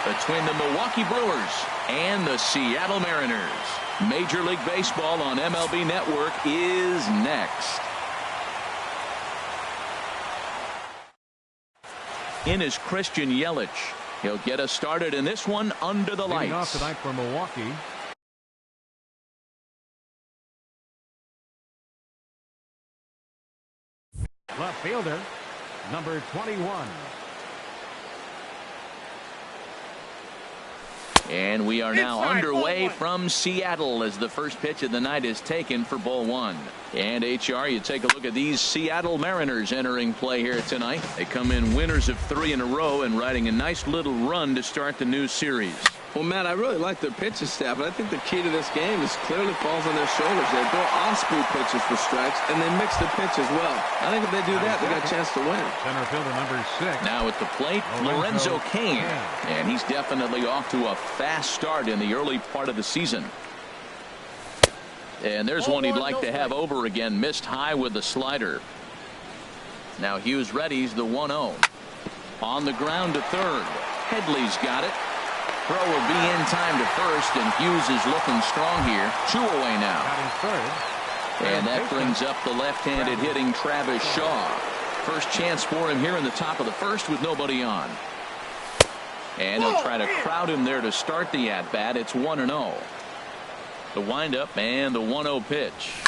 between the Milwaukee Brewers and the Seattle Mariners. Major League Baseball on MLB Network is next. In is Christian Yelich. He'll get us started in this one under the lights. Leading off tonight for Milwaukee. Left fielder, number 21. And we are now underway from Seattle as the first pitch of the night is taken for ball one. And HR, you take a look at these Seattle Mariners entering play here tonight. They come in winners of 3 in a row and riding a nice little run to start the new series. Well, Matt, I really like their pitching staff, but I think the key to this game is clearly falls on their shoulders. They go off-speed pitches for strikes, and they mix the pitch as well. I think if they do that, they got a chance to win. Center fielder number 6. Now at the plate, Lorenzo Cain. And he's definitely off to a fast start in the early part of the season. And there's one he'd like to have over again. Missed high with the slider. Now Hughes readies the 1-0. On the ground to third. Headley's got it. Throw will be in time to first, and Hughes is looking strong here. 2 away now. And that brings up the left-handed hitting Travis Shaw. First chance for him here in the top of the first with nobody on. And he'll try to crowd him there to start the at-bat. It's 1-0. The windup and the 1-0 pitch.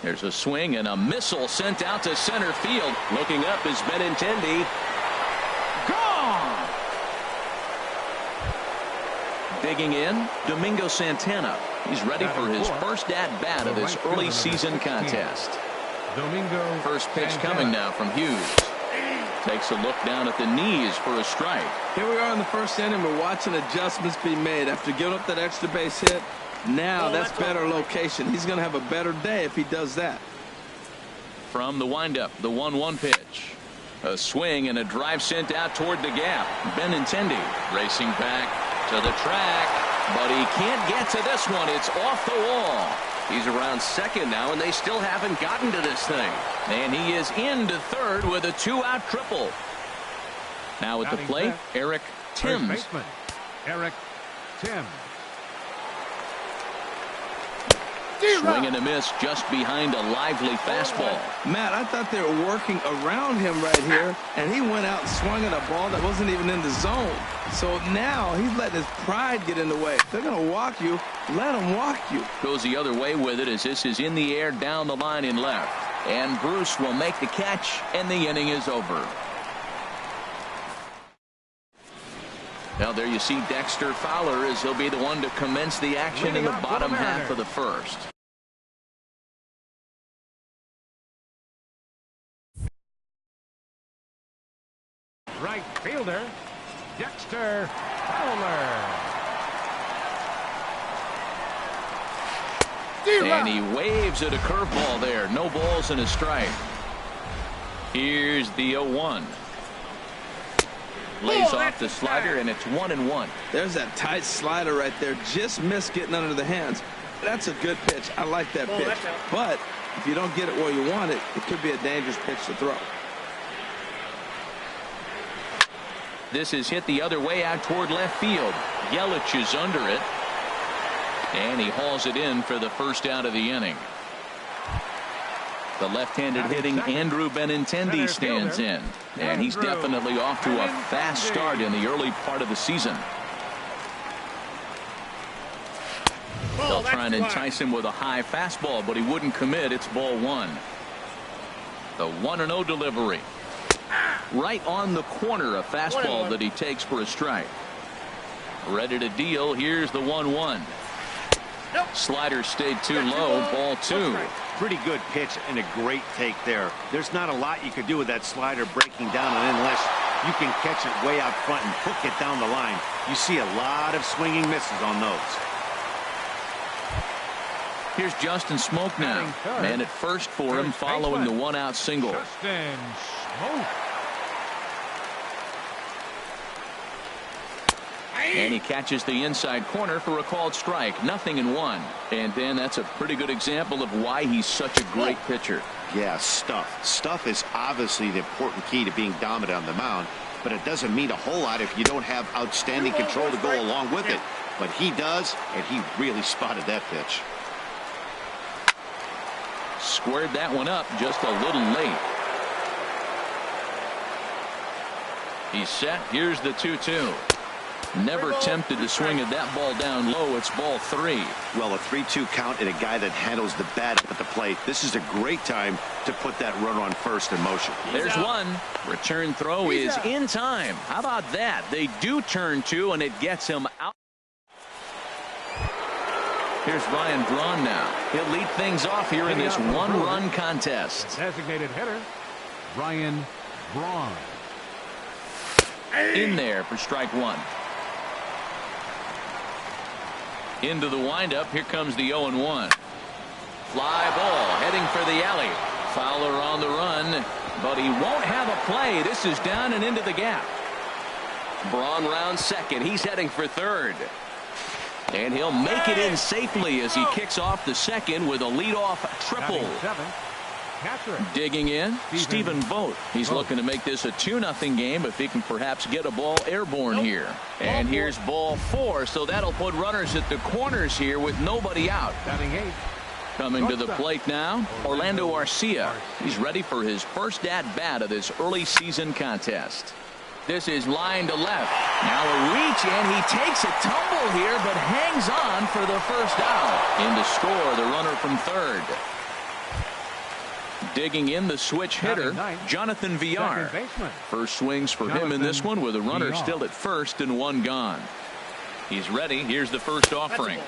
There's a swing and a missile sent out to center field. Looking up is Benintendi. Gone! Digging in, Domingo Santana. He's ready for his first at-bat of this early season contest. First pitch coming now from Hughes. Takes a look down at the knees for a strike. Here we are in the first inning. We're watching adjustments be made after giving up that extra base hit. Now that's better location. He's going to have a better day if he does that. From the windup, the 1-1 pitch. A swing and a drive sent out toward the gap. Benintendi racing back to the track, but he can't get to this one. It's off the wall. He's around second now, and they still haven't gotten to this thing. And he is into third with a 2-out triple. Now at the plate, Eric Timms. Eric Timms. Swing and a miss just behind a lively fastball. Matt, I thought they were working around him right here, and he went out and swung at a ball that wasn't even in the zone. So now he's letting his pride get in the way. If they're going to walk you, let them walk you. Goes the other way with it as this is in the air down the line in left. And Bruce will make the catch, and the inning is over. Now there you see Dexter Fowler as he'll be the one to commence the action in the bottom half of the first. Right fielder, Dexter Fowler. And he waves at a curveball there. No balls and a strike. Here's the 0-1. Lays off the slider, and it's 1-1. There's that tight slider right there. Just missed getting under the hands. That's a good pitch. I like that pitch. But if you don't get it where you want it, it could be a dangerous pitch to throw. This is hit the other way out toward left field. Yelich is under it. And he hauls it in for the first out of the inning. The left-handed hitting Andrew Benintendi stands in. And he's definitely off to a fast start in the early part of the season. They'll try and entice him with a high fastball, but he wouldn't commit. It's ball 1. The 1-0 delivery. Right on the corner, a fastball that he takes for a strike. Ready to deal. Here's the 1-1. Slider stayed too low. Ball 2. Pretty good pitch and a great take there. There's not a lot you could do with that slider breaking down, and unless you can catch it way out front and hook it down the line, you see a lot of swinging misses on those. Here's Justin Smoke now. Man at first for him following the 1-out single. Justin Smoke. And he catches the inside corner for a called strike. 0-1. And then that's a pretty good example of why he's such a great pitcher. Yeah, stuff. Stuff is obviously the important key to being dominant on the mound, but it doesn't mean a whole lot if you don't have outstanding control to go along with it. But he does, and he really spotted that pitch. Squared that one up just a little late. He's set. Here's the 2-2. Never tempted to swing at that ball down low. It's ball 3. Well, a 3-2 count and a guy that handles the bat at the plate. This is a great time to put that runner on first in motion. There's one. Return throw is in time. How about that? They do turn 2, and it gets him out. Here's Ryan Braun now. He'll lead things off here in this one-run contest. Designated hitter, Ryan Braun. In there for strike 1. Into the windup. Here comes the 0-1. Fly ball heading for the alley. Fowler on the run, but he won't have a play. This is down and into the gap. Braun rounds second. He's heading for third. And he'll make it in safely as he kicks off the second with a leadoff triple. Digging in, Stephen Vogt. He's looking to make this a 2-0 game if he can perhaps get a ball airborne here. And here's ball 4, so that'll put runners at the corners here with nobody out. Coming to the plate now, Orlando Arcia. He's ready for his first at-bat of this early season contest. This is line to left. Now a reach, and he takes a tumble here, but hangs on for the first out. In to score the runner from third. Digging in the switch hitter, Jonathan Villar. First swings for him in this one with a runner still at first and 1 gone. He's ready. Here's the first offering.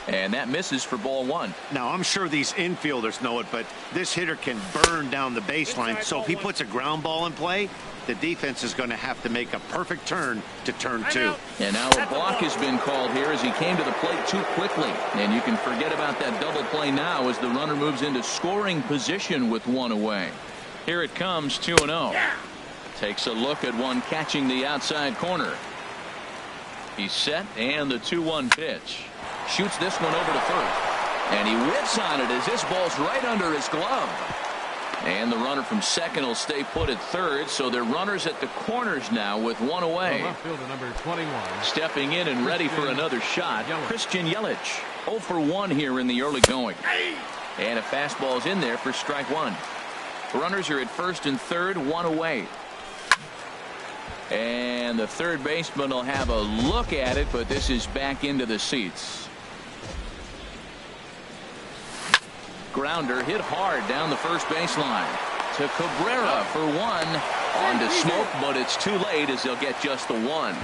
And that misses for ball 1. Now, I'm sure these infielders know it, but this hitter can burn down the baseline. So if he puts a ground ball in play, the defense is going to have to make a perfect turn to turn 2. And now a block has been called here as he came to the plate too quickly. And you can forget about that double play now as the runner moves into scoring position with 1 away. Here it comes, 2-0. Takes a look at one catching the outside corner. He's set, and the 2-1 pitch. Shoots this one over to first. And he whips on it as this ball's right under his glove. And the runner from second will stay put at third, so they're runners at the corners now with 1 away. Number 21. Stepping in and ready for another shot, Christian Yelich. 0 for 1 here in the early going. And a fastball's in there for strike 1. Runners are at first and third, 1 away. And the third baseman will have a look at it, but this is back into the seats. Grounder hit hard down the first baseline to Cabrera for 1. On to Smoke, but it's too late as they'll get just the 1.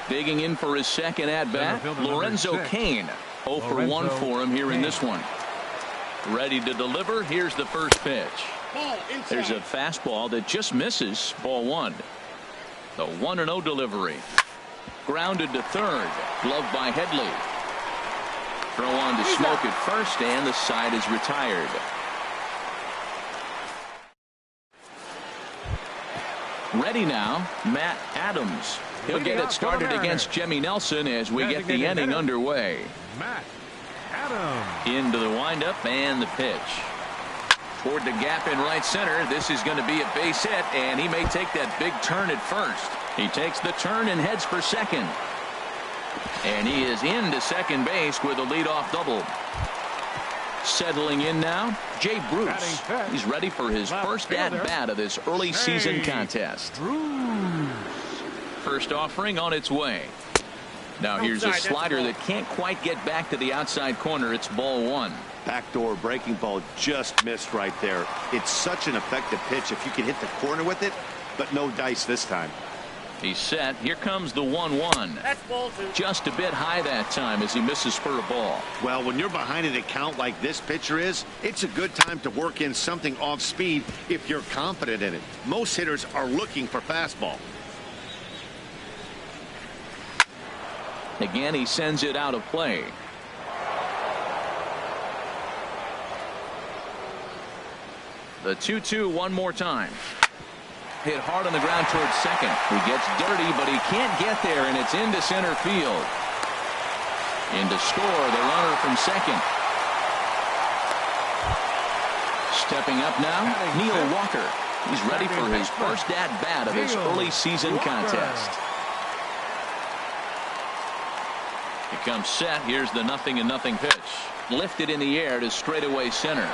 Digging in for his second at-bat, Lorenzo Cain. 0 for 1 for him here in this one. Ready to deliver. Here's the first pitch. There's a fastball that just misses. Ball 1. The 1-0 delivery. Grounded to third. Gloved by Headley. Throw on to Smoke at first, and the side is retired. Ready now, Matt Adams. He'll get it started against Jimmy Nelson as we get the inning underway. Matt Adams. Into the windup and the pitch. Toward the gap in right center. This is going to be a base hit, and he may take that big turn at first. He takes the turn and heads for second. And he is into second base with a leadoff double. Settling in now, Jay Bruce. He's ready for his first at-bat of this early season contest. First offering on its way. Now here's a slider that can't quite get back to the outside corner. It's ball 1. Backdoor breaking ball just missed right there. It's such an effective pitch if you can hit the corner with it, but no dice this time. He's set. Here comes the 1-1. That's ball 2. Just a bit high that time as he misses for a ball. Well, when you're behind an account like this pitcher is, it's a good time to work in something off speed if you're confident in it. Most hitters are looking for fastball. Again, he sends it out of play. The 2-2 one more time. hit hard on the ground towards second. He gets dirty, but he can't get there, and it's into center field. In to score the runner from second. Stepping up now, Neil Walker. He's ready for his first at-bat of this early season contest. He comes set. Here's the 0-0 pitch. Lifted in the air to straightaway center.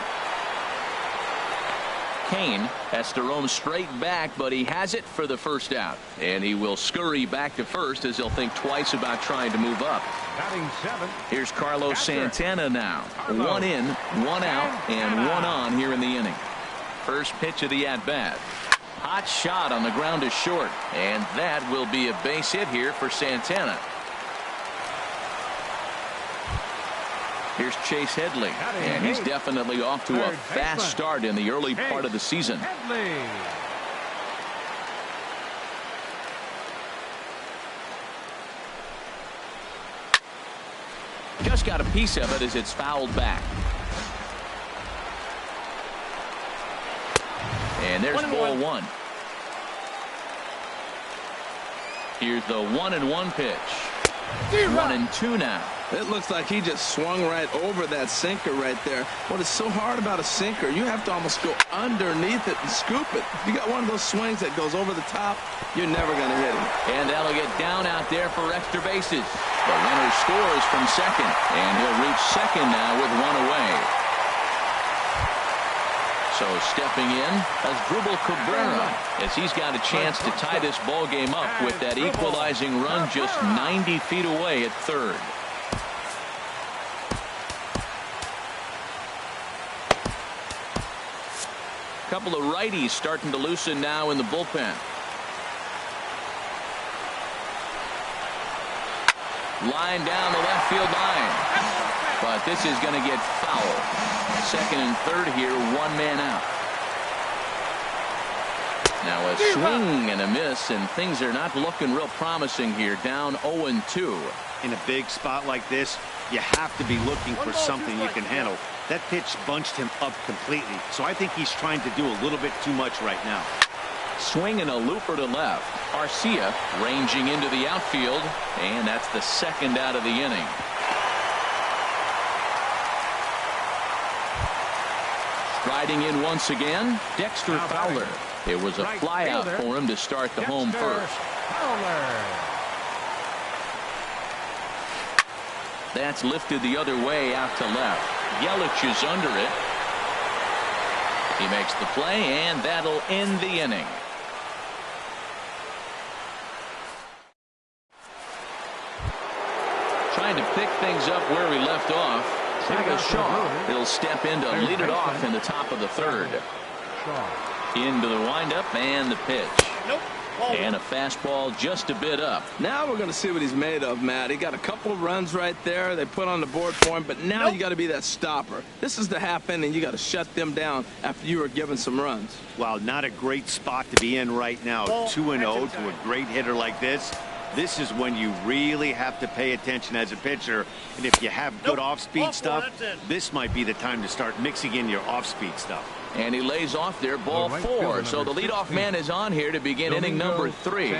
Kane has to roam straight back, but he has it for the first out. And he will scurry back to first as he'll think twice about trying to move up. Batting 7. Here's Carlos Santana now. 1 in, 1 out, and 1 on here in the inning. First pitch of the at-bat. Hot shot on the ground is short, and that will be a base hit here for Santana. Here's Chase Headley, and he's definitely off to a fast start in the early part of the season. Just got a piece of it as it's fouled back. And there's ball 1. Here's the 1-1 pitch. 1-2 now. It looks like he just swung right over that sinker right there. What is so hard about a sinker, you have to almost go underneath it and scoop it. If you got one of those swings that goes over the top, you're never going to hit him. And that'll get down out there for extra bases. The runner scores from second, and he'll reach second now with 1 away. So stepping in as Dribble Cabrera, as he's got a chance to tie this ball game up with that equalizing run just 90 feet away at third. Couple of righties starting to loosen now in the bullpen. Line down the left field line. But this is going to get foul. Second and third here, 1 man out. Now a swing and a miss, and things are not looking real promising here. Down 0-2. In a big spot like this, you have to be looking for something you can handle. That pitch bunched him up completely, so I think he's trying to do a little bit too much right now. Swing and a looper to left. Arcia ranging into the outfield, and that's the second out of the inning. Striding in once again, Dexter Fowler. It was a flyout for him to start the home first. That's lifted the other way out to left. Yelich is under it. He makes the play, and that'll end the inning. Trying to pick things up where he left off. Travis Shaw. He'll step in to lead it off in the top of the third. Into the windup and the pitch. And a fastball just a bit up. Now we're going to see what he's made of, Matt. He got a couple of runs right there. They put on the board for him, but now you got to be that stopper. This is the half inning. You got to shut them down after you were given some runs. Well, not a great spot to be in right now. 2-0 to a great hitter like this. This is when you really have to pay attention as a pitcher. And if you have good off-speed stuff, this might be the time to start mixing in your off-speed stuff. And he lays off there, ball 4. So the leadoff man is on here to begin inning number 3.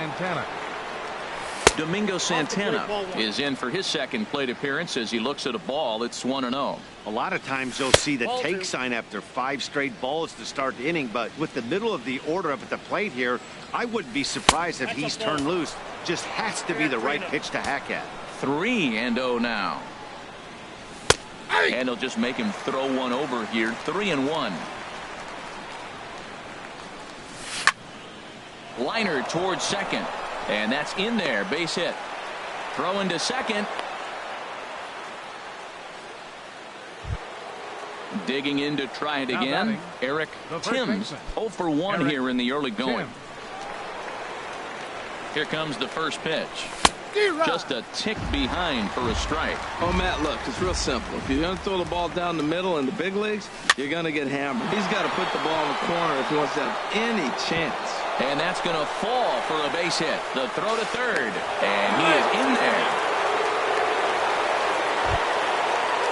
Domingo Santana is in for his second plate appearance as he looks at a ball. It's 1-0. A lot of times you'll see the take sign after 5 straight balls to start the inning, but with the middle of the order up at the plate here, I wouldn't be surprised if he's turned loose. Just has to be the right pitch to hack at. 3-0 now. And he'll just make him throw one over here. 3-1. Liner towards second, and that's in there. Base hit. Throw into second. Digging in to try it again. Eric Timms 0 for 1 here in the early going. Here comes the first pitch. Just a tick behind for a strike. Oh, Matt, look, it's real simple. If you're going to throw the ball down the middle in the big leagues, you're going to get hammered. He's got to put the ball in the corner if he wants to have any chance. And that's going to fall for a base hit. The throw to third. And he is in there.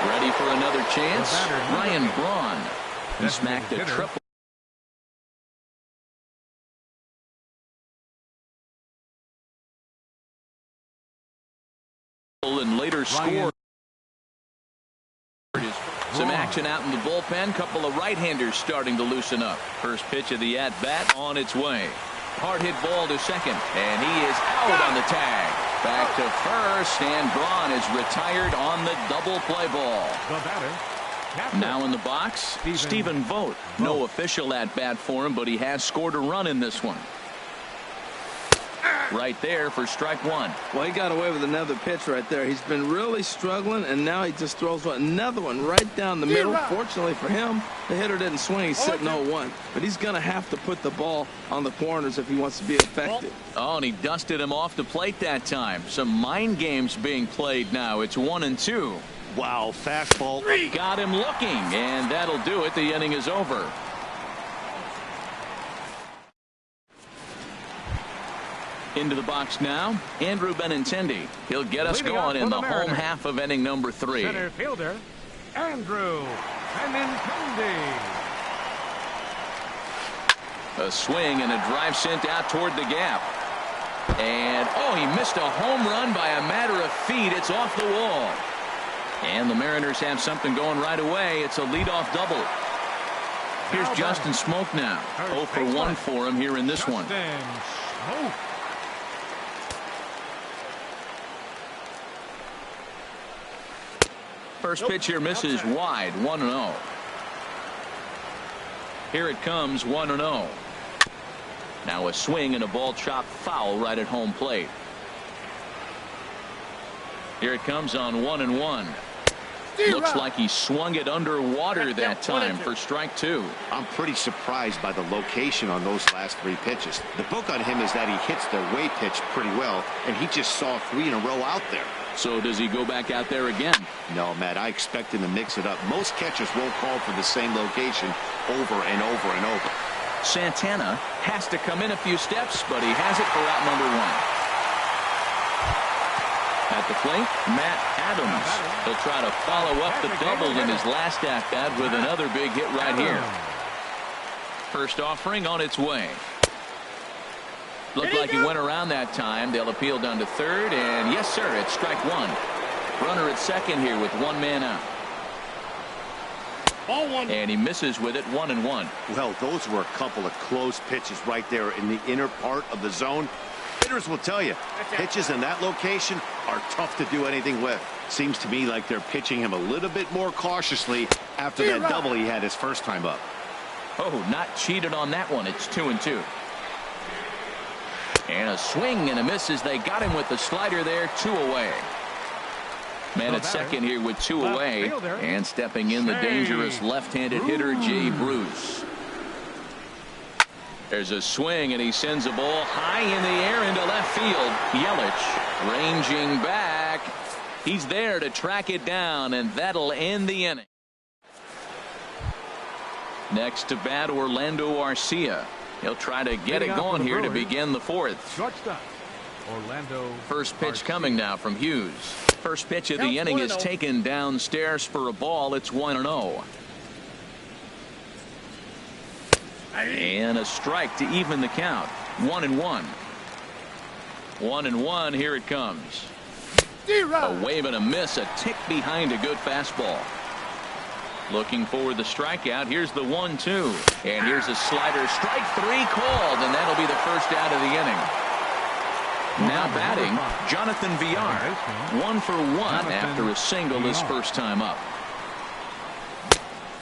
Ready for another chance. Ryan Braun. He smacked a triple. and later scored. Some action out in the bullpen. Couple of right-handers starting to loosen up. First pitch of the at-bat on its way. Hard hit ball to second, and he is out on the tag. Back to first, and Braun is retired on the double play ball. Now in the box, Stephen Vogt. No official at-bat for him, but he has scored a run in this one. Right there for strike one. Well, he got away with another pitch right there. He's been really struggling, and now he just throws another one right down the middle. Fortunately for him, the hitter didn't swing. He's sitting 0-1. But he's going to have to put the ball on the corners if he wants to be effective. Oh, and he dusted him off the plate that time. Some mind games being played now. It's 1-2. Wow, fastball. Got him looking, and that'll do it. The inning is over. Into the box now, Andrew Benintendi. He'll get us going in the home half of inning number 3. Center fielder, Andrew Benintendi. A swing and a drive sent out toward the gap. And, oh, he missed a home run by a matter of feet. It's off the wall. And the Mariners have something going right away. It's a leadoff double. Here's Justin Smoke now. 0 for 1 for him here in this one. First pitch here misses wide. 1-0. Here it comes, 1-0. Now a swing and a ball chopped foul right at home plate. Here it comes on 1-1. Looks like he swung it underwater that time for strike 2. I'm pretty surprised by the location on those last 3 pitches. The book on him is that he hits the way pitch pretty well, and he just saw 3 in a row out there. So does he go back out there again? No, Matt, I expect him to mix it up. Most catchers won't call for the same location over and over and over. Santana has to come in a few steps, but he has it for out number 1. At the plate, Matt Adams. He'll try to follow up the double in his last at-bat with another big hit right here. First offering on its way. Looked like he went around that time. They'll appeal down to third, and yes, sir, it's strike 1. Runner at second here with 1 man out. Ball 1. And he misses with it, 1-1. Well, those were a couple of close pitches right there in the inner part of the zone. Hitters will tell you, pitches in that location are tough to do anything with. Seems to me like they're pitching him a little bit more cautiously after that double he had his first time up. Oh, not cheated on that one. It's 2-2. And a swing and a miss as they got him with the slider there. 2 away. Man at second here with 2 away. And stepping in the dangerous left-handed hitter, Jay Bruce. There's a swing, and he sends a ball high in the air into left field. Yelich ranging back. He's there to track it down, and that'll end the inning. Next to bat, Orlando Arcia. He'll try to get it going here to begin the 4th. Shortstop, Orlando. First pitch coming now from Hughes. First pitch of the inning is taken downstairs for a ball. It's 1-0. And a strike to even the count. 1-1. 1-1. Here it comes. A wave and a miss. A tick behind a good fastball. Looking for the strikeout. Here's the 1-2. And here's a slider. Strike 3 called, and that'll be the first out of the inning. Now batting, Jonathan Villar. 1 for 1 after a single his first time up.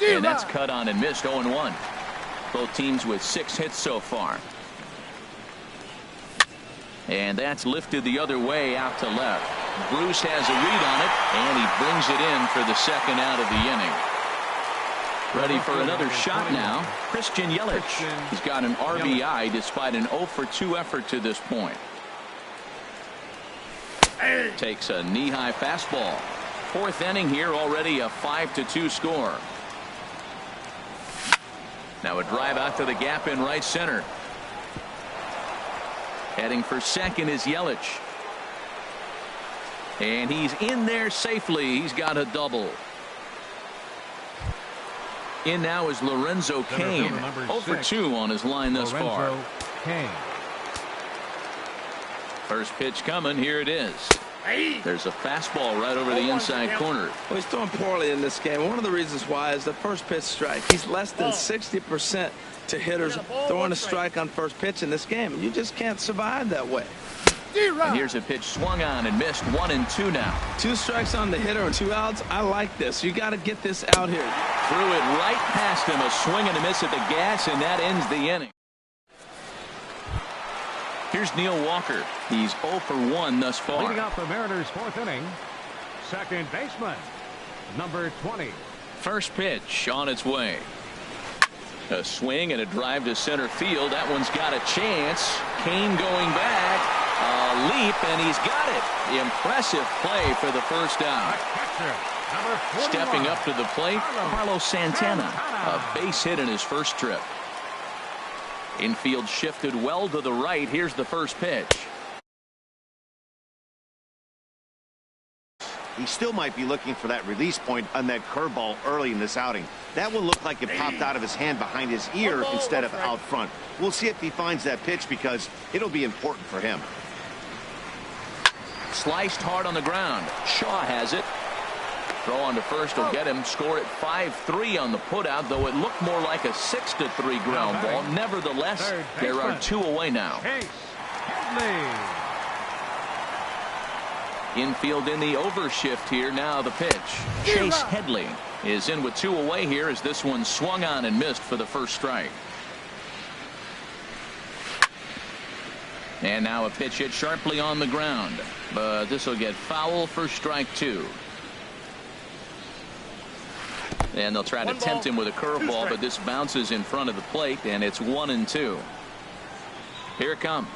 And that's cut on and missed. 0-1. Both teams with 6 hits so far. And that's lifted the other way out to left. Bruce has a read on it, and he brings it in for the second out of the inning. Ready for another shot now, Christian Yelich. He's got an RBI despite an 0 for 2 effort to this point. Takes a knee-high fastball. 4th inning here, already a 5-2 score. Now a drive out to the gap in right center. Heading for second is Yelich. And he's in there safely. He's got a double. In now is Lorenzo Cain. 0 for 2 on his line thus far. First pitch coming. Here it is. There's a fastball right over the inside corner. Well, he's throwing poorly in this game. One of the reasons why is the first pitch strike. He's less than 60% to hitters throwing a strike on first pitch in this game. You just can't survive that way. And here's a pitch swung on and missed. 1-2 now. 2 strikes on the hitter and 2 outs. I like this. You got to get this out here. Threw it right past him. A swing and a miss at the gas, and that ends the inning. Here's Neil Walker. He's 0 for 1 thus far. Leading off the Mariners' 4th inning, second baseman, number 20. First pitch on its way. A swing and a drive to center field. That one's got a chance. Kane going back. A leap, and he's got it. Impressive play for the first out. Stepping up to the plate, Carlos Santana. A base hit in his first trip. Infield shifted well to the right. Here's the first pitch. He still might be looking for that release point on that curveball early in this outing. That one looked like it popped out of his hand behind his ear instead of out front. We'll see if he finds that pitch because it'll be important for him. Sliced hard on the ground. Shaw has it. Throw on to first will get him. Score at 5-3 on the putout, though it looked more like a 6-3 ground ball. Nevertheless, there are 2 away now. Infield in the overshift here. Now the pitch. Chase Headley is in with 2 away here as this one swung on and missed for the first strike. And now a pitch hit sharply on the ground, but this will get foul for strike 2. And they'll try to tempt him with a curveball, but this bounces in front of the plate, and it's 1-2. Here it comes.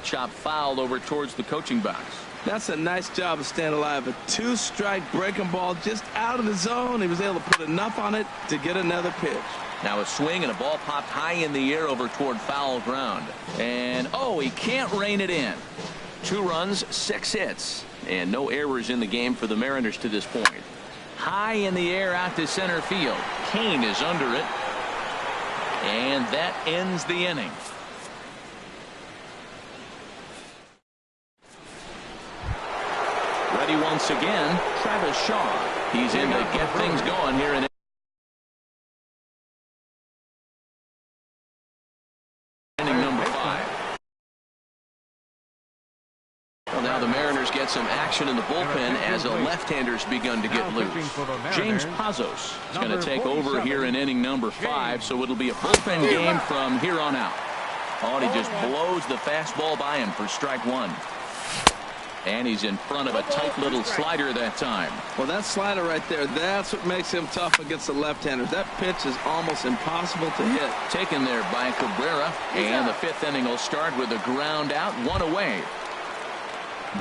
Chop fouled over towards the coaching box. That's a nice job of staying alive. A 2-strike breaking ball just out of the zone. He was able to put enough on it to get another pitch. Now a swing and a ball popped high in the air over toward foul ground. And, oh, he can't rein it in. 2 runs, 6 hits, and no errors in the game for the Mariners to this point. High in the air out to center field. Kane is under it. And that ends the inning. Ready once again, Travis Shaw. He's in to get things going here in inning number 5. Well, now the Mariners get some action in the bullpen as a left-hander's begun to get loose. James Pazos is going to take over here in inning number 5, so it'll be a bullpen game from here on out. Oh, and he just blows the fastball by him for strike 1. And he's in front of a tight little slider that time. Well, that slider right there, that's what makes him tough against the left-handers. That pitch is almost impossible to hit. Taken there by Cabrera. And the 5th inning will start with a ground out, 1 away.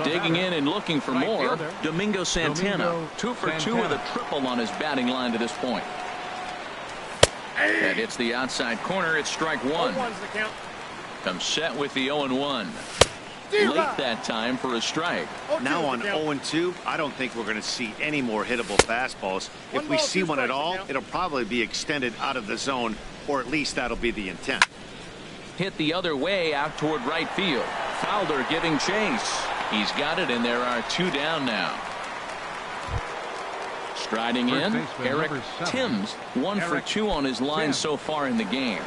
Digging in and looking for more, Domingo Santana. 2 for 2 with a triple on his batting line to this point. That hits the outside corner. It's strike 1. Comes set with the 0-1. Late that time for a strike. Now on 0-2, I don't think we're going to see any more hittable fastballs. If we see one at all, it'll probably be extended out of the zone, or at least that'll be the intent. Hit the other way out toward right field. Fowler giving chase. He's got it, and there are 2 down now. Striding in, Eric Timms, 1 for 2 on his line so far in the game.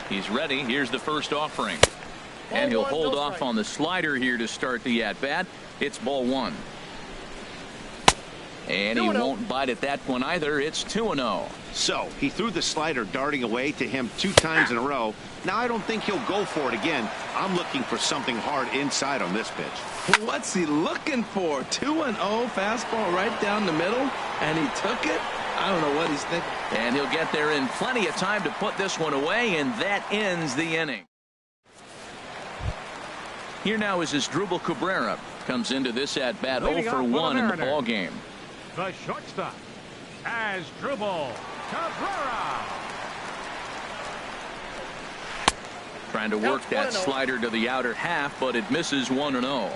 He's ready. Here's the first offering. And he'll hold off on the slider here to start the at-bat. It's ball 1. And he won't bite at that one either. It's 2-0. So he threw the slider darting away to him 2 times in a row. Now I don't think he'll go for it again. I'm looking for something hard inside on this pitch. What's he looking for? 2-0 fastball right down the middle, and he took it. I don't know what he's thinking. And he'll get there in plenty of time to put this one away, and that ends the inning. Here now is Asdrubal Cabrera. Comes into this at bat 0 for 1 in the ball game. The shortstop, Asdrubal Cabrera. Trying to work that slider to the outer half, but it misses 1-0.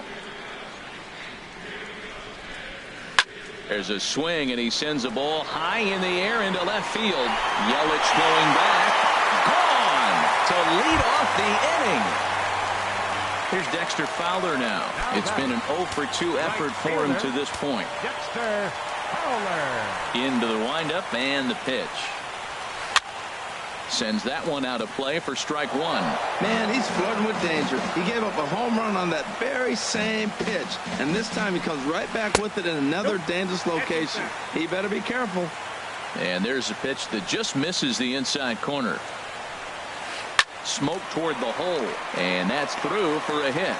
There's a swing, and he sends a ball high in the air into left field. Yelich going back. Gone to lead off the inning. Here's Dexter Fowler now. It's been an 0 for 2 effort for him to this point. Dexter Fowler. Into the windup and the pitch. Sends that one out of play for strike one. Man, he's flirting with danger. He gave up a home run on that very same pitch. And this time he comes right back with it in another dangerous location. He better be careful. And there's a pitch that just misses the inside corner. Smoke toward the hole. And that's through for a hit.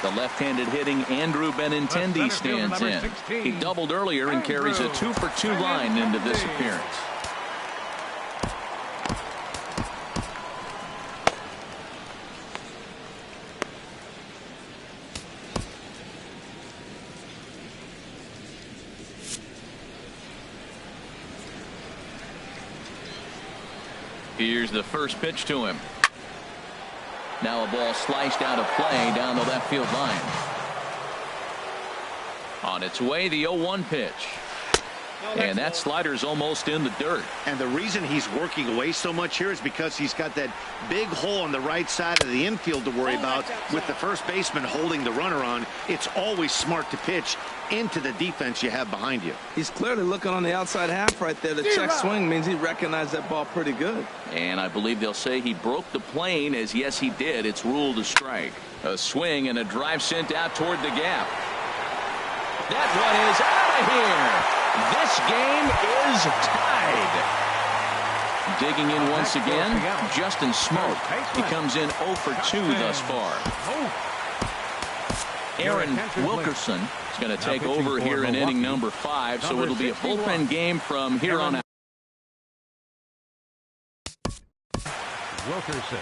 The left-handed hitting Andrew Benintendi stands in. 16. He doubled earlier and carries a 2 for 2 line into this appearance. Here's the first pitch to him. Now a ball sliced out of play down the left field line. On its way, the 0-1 pitch. And that slider's almost in the dirt. And the reason he's working away so much here is because he's got that big hole on the right side of the infield to worry about. With the first baseman holding the runner on, it's always smart to pitch into the defense you have behind you. He's clearly looking on the outside half right there. The check swing means he recognized that ball pretty good. And I believe they'll say he broke the plane, as yes he did. It's ruled a strike. A swing and a drive sent out toward the gap. That one is out of here. This game is tied. Digging in once again, Justin Smoke. He comes in 0 for 2 thus far. Aaron Wilkerson is going to take over here in inning number 5, so it'll be a bullpen game from here on out. Wilkerson.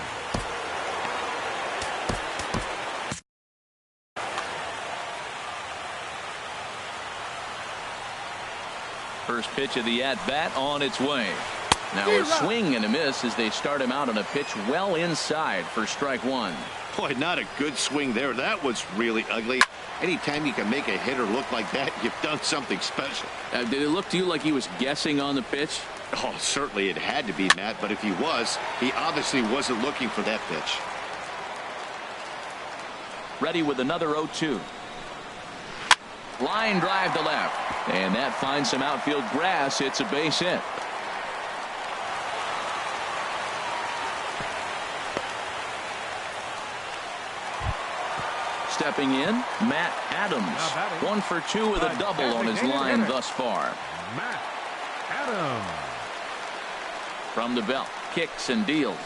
First pitch of the at-bat on its way. Now a swing and a miss as they start him out on a pitch well inside for strike one. Boy, not a good swing there. That was really ugly. Anytime you can make a hitter look like that, you've done something special. Did it look to you like he was guessing on the pitch? Oh, certainly it had to be, Matt, but if he was, he obviously wasn't looking for that pitch. Ready with another 0-2. Line drive to left. And that finds some outfield grass. It's a base hit. Stepping in, Matt Adams. 1 for 2 with a double on his line thus far. Matt Adams. From the belt, kicks and deals.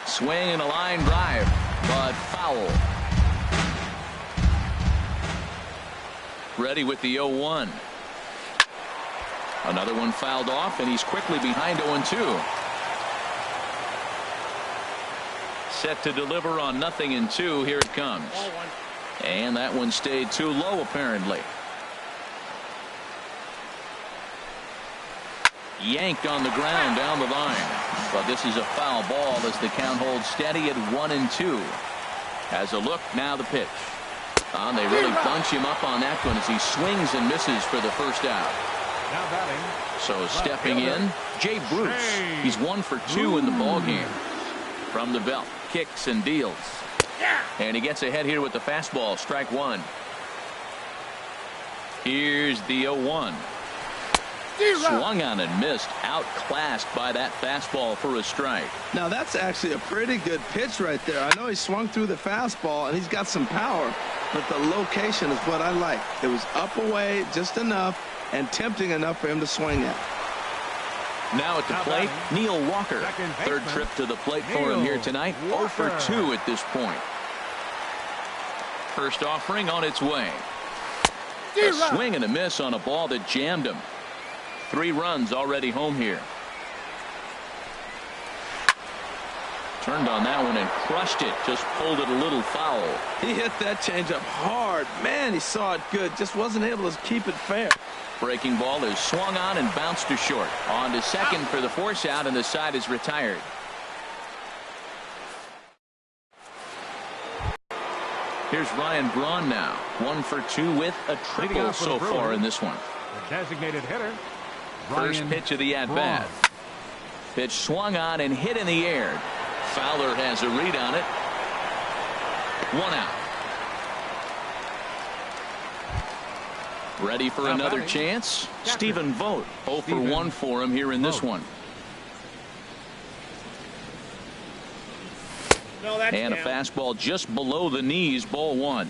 Swing and a line drive, but foul. Ready with the 0-1. Another one fouled off, and he's quickly behind 0-2. Set to deliver on 0-2. Here it comes. And that one stayed too low, apparently. Yanked on the ground down the line. But this is a foul ball as the count holds steady at 1-2. Has a look, now the pitch. They really bunch him up on that one as he swings and misses for the first out. Now batting. So stepping in, Jay Bruce. He's 1 for 2 in the ballgame. From the belt, kicks and deals. And he gets ahead here with the fastball, strike one. Here's the 0-1. Swung on and missed, outclassed by that fastball for a strike. Now that's actually a pretty good pitch right there. I know he swung through the fastball and he's got some power, but the location is what I like. It was up away just enough and tempting enough for him to swing at. Now at the plate, Neil Walker. Third trip to the plate for him here tonight. 0 for 2 at this point. First offering on its way. A swing and a miss on a ball that jammed him. 3 runs already home here. Turned on that one and crushed it. Just pulled it a little foul. He hit that changeup hard. Man, he saw it good. Just wasn't able to keep it fair. Breaking ball is swung on and bounced to short. On to second for the force out, and the side is retired. Here's Ryan Braun now. 1 for 2 with a triple so far in this one. The designated hitter. First pitch of the at-bat. Pitch swung on and hit in the air. Fowler has a read on it. 1 out. Ready for another chance? Stephen Vogt. 0 for 1 for him here in this one. And a fastball just below the knees, ball 1.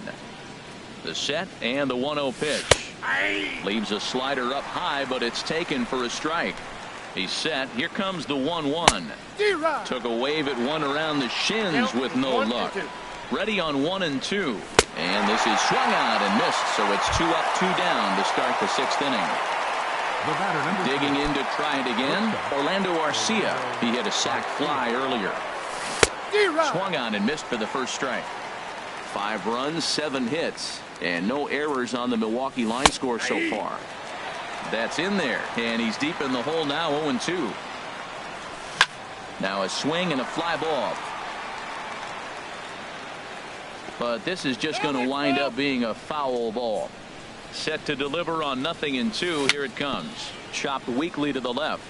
The set and the 1-0 pitch. Leaves a slider up high, but it's taken for a strike. He's set. Here comes the 1-1. Took a wave at one around the shins with no luck. Ready on 1 and 2. And this is swung out and missed, so it's 2 up, 2 down to start the 6th inning. Digging in to try it again, Orlando Arcia. He hit a sac fly earlier. Swung on and missed for the first strike. 5 runs, 7 hits, and no errors on the Milwaukee line score so far. That's in there, and he's deep in the hole now, 0-2. Now a swing and a fly ball. But this is just going to wind up being a foul ball. Set to deliver on 0-2. Here it comes. Chopped weakly to the left.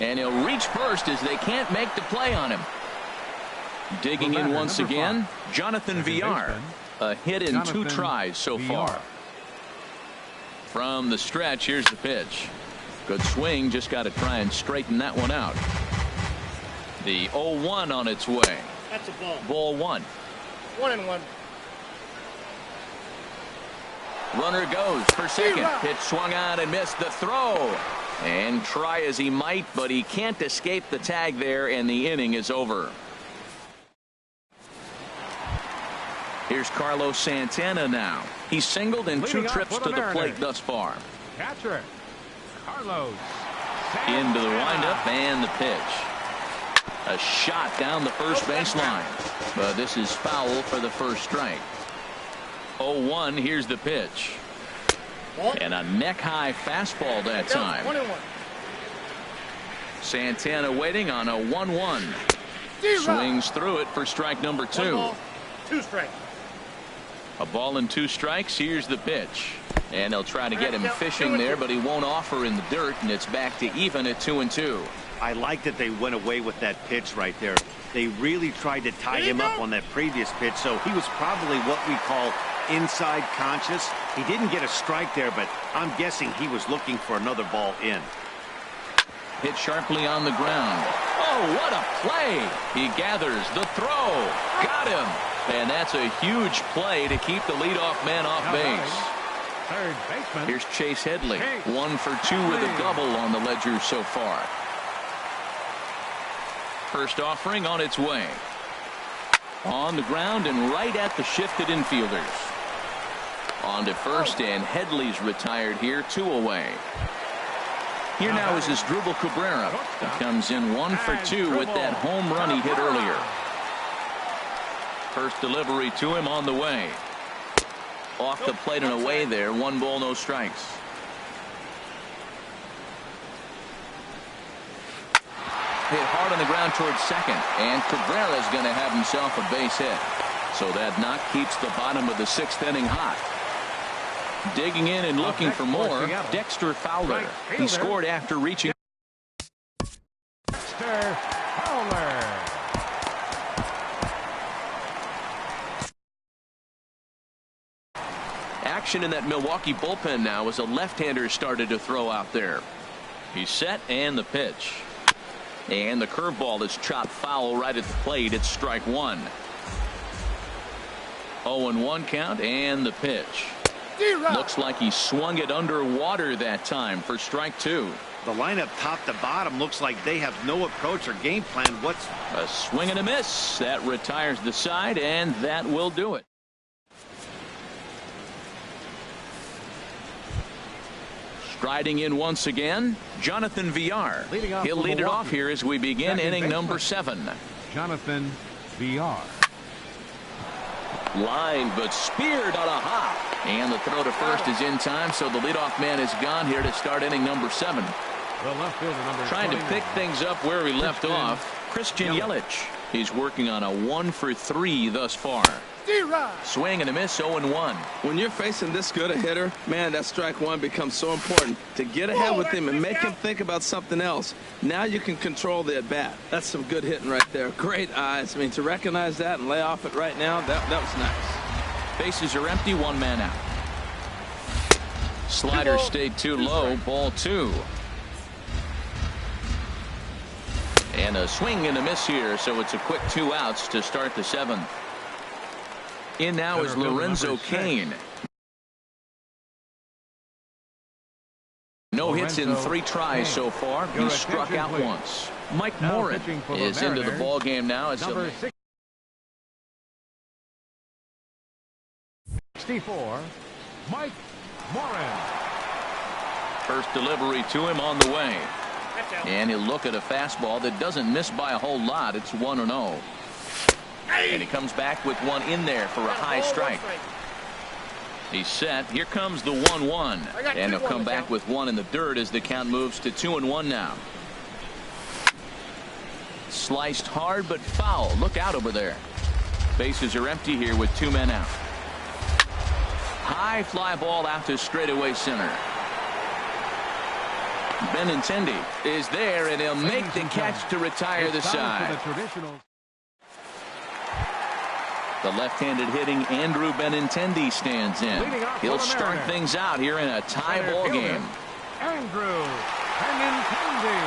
And he'll reach first as they can't make the play on him. Digging in once again, Jonathan Villar. A hit in 2 tries so far. From the stretch, here's the pitch. Good swing, just got to try and straighten that one out. The 0-1 on its way. That's a ball. Ball 1. 1-1. Runner goes for second. Pitch swung on and missed the throw. And try as he might, but he can't escape the tag there, and the inning is over. Here's Carlos Santana now. He's singled in 2 trips to the plate thus far. Catcher Carlos Santana. Into the windup and the pitch. A shot down the first baseline. But this is foul for the first strike. 0-1. Here's the pitch. And a neck-high fastball that time. 1-1. Santana waiting on a 1-1. Swings through it for strike number 2. 1 ball, 2 strikes. A ball and 2 strikes. Here's the pitch. And they'll try to get him fishing there, but he won't offer in the dirt, and it's back to even at 2-2. I like that they went away with that pitch right there. They really tried to tie him up on that previous pitch, so he was probably what we call inside conscious. He didn't get a strike there, but I'm guessing he was looking for another ball in. Hit sharply on the ground. Oh, what a play. He gathers the throw. Got him. And that's a huge play to keep the leadoff man off base. Third baseman. Here's Chase Headley. 1 for 2 with a double on the ledger so far. First offering on its way. On the ground and right at the shifted infielders. On to first, and Headley's retired here, 2 away. Here now is his Drupal Cabrera. He comes in 1 for 2 with that home run he hit earlier. First delivery to him on the way. Off the plate and away there. 1 ball, no strikes. Hit hard on the ground towards second, and Cabrera's going to have himself a base hit. So that knock keeps the bottom of the 6th inning hot. Digging in and looking for more, Dexter Fowler. He scored after reaching. Dexter Fowler. Action in that Milwaukee bullpen now as a left-hander started to throw out there. He's set, and the pitch. And the curveball is chopped foul right at the plate. It's strike 1. 0-1 count, and the pitch. Looks like he swung it underwater that time for strike 2. The lineup top to bottom looks like they have no approach or game plan. What's a swing and a miss that retires the side, and that will do it. Striding in once again, Jonathan Villar. He'll lead it off here as we begin inning number 7. Jonathan Villar. Line, but speared on a hop. And the throw to first is in time, so the leadoff man is gone here to start inning number 7. The left fielder, number Trying to 29. pick things up where he left off, Christian Yelich. He's working on a 1 for 3 thus far. Swing and a miss, 0-1. When you're facing this good a hitter, man, that strike one becomes so important to get ahead with him and make him think about something else. Now you can control the at-bat. That's some good hitting right there. Great eyes. I mean, to recognize that and lay off it right now, that was nice. Bases are empty, one man out. Slider stayed too low, ball 2. And a swing and a miss here, so it's a quick 2 outs to start the 7th. In now is Lorenzo Cain. No hits in 3 tries so far. He struck out once. Mike Morin is into the ball game now. It's number 64, Mike Morin. First delivery to him on the way. And he'll look at a fastball that doesn't miss by a whole lot. It's 1-0. And he comes back with one in there for a high strike. He's set. Here comes the 1-1. And he'll come back with one in the dirt as the count moves to 2-1 now. Sliced hard but foul. Look out over there. Bases are empty here with 2 men out. High fly ball out to straightaway center. Benintendi is there, and he'll make the catch to retire the side. The left-handed hitting Andrew Benintendi stands in. He'll start things out here in a tie ball game. Andrew Benintendi.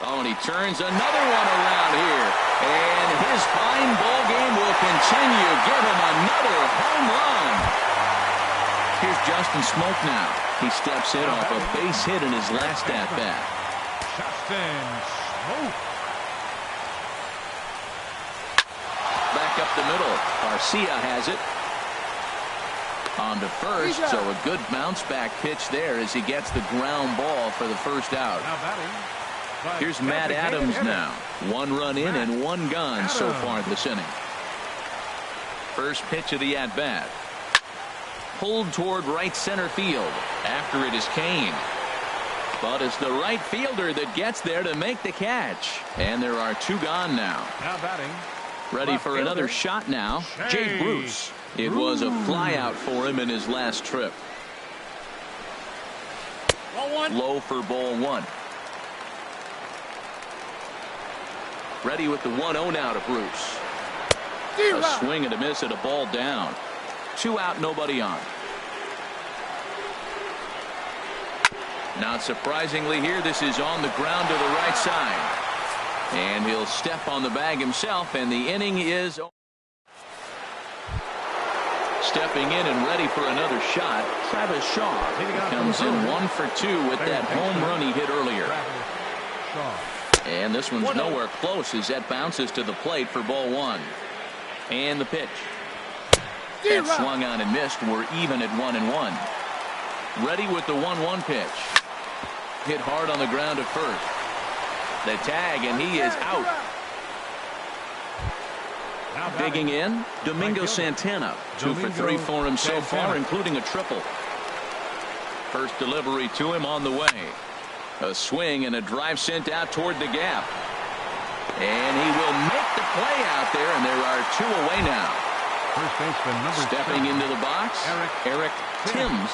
Oh, and he turns another one around here. And his fine ball game will continue. Give him another home run. Here's Justin Smoke now. He steps in off a base hit in his last at-bat. Justin Smoke. Back up the middle. Garcia has it. On to first, so a good bounce back pitch there as he gets the ground ball for the first out. Here's Matt Adams now. 1 run in and 1 gone so far this inning. First pitch of the at-bat. Pulled toward right center field. After it is Cain. But it's the right fielder that gets there to make the catch. And there are 2 gone now. Now batting. Ready for another shot now. Jay Bruce. It was a flyout for him in his last trip. Low for ball 1. Ready with the 1-0 now to Bruce. A swing and a miss at a ball down. 2 out, nobody on. Not surprisingly here, this is on the ground to the right side. And he'll step on the bag himself, and the inning is stepping in and ready for another shot. Travis Shaw comes in 1 for 2 with that home run he hit earlier. And this one's nowhere close as that bounces to the plate for ball 1. And the pitch. That swung on and missed. We're even at 1-1. Ready with the 1-1 pitch. Hit hard on the ground at first. The tag, and he is out. Digging in, Domingo Santana. 2 for 3 for him so far, including a triple. First delivery to him on the way. A swing and a drive sent out toward the gap. And he will make the play out there, and there are 2 away now. First baseman number Stepping into the box, Eric Timms.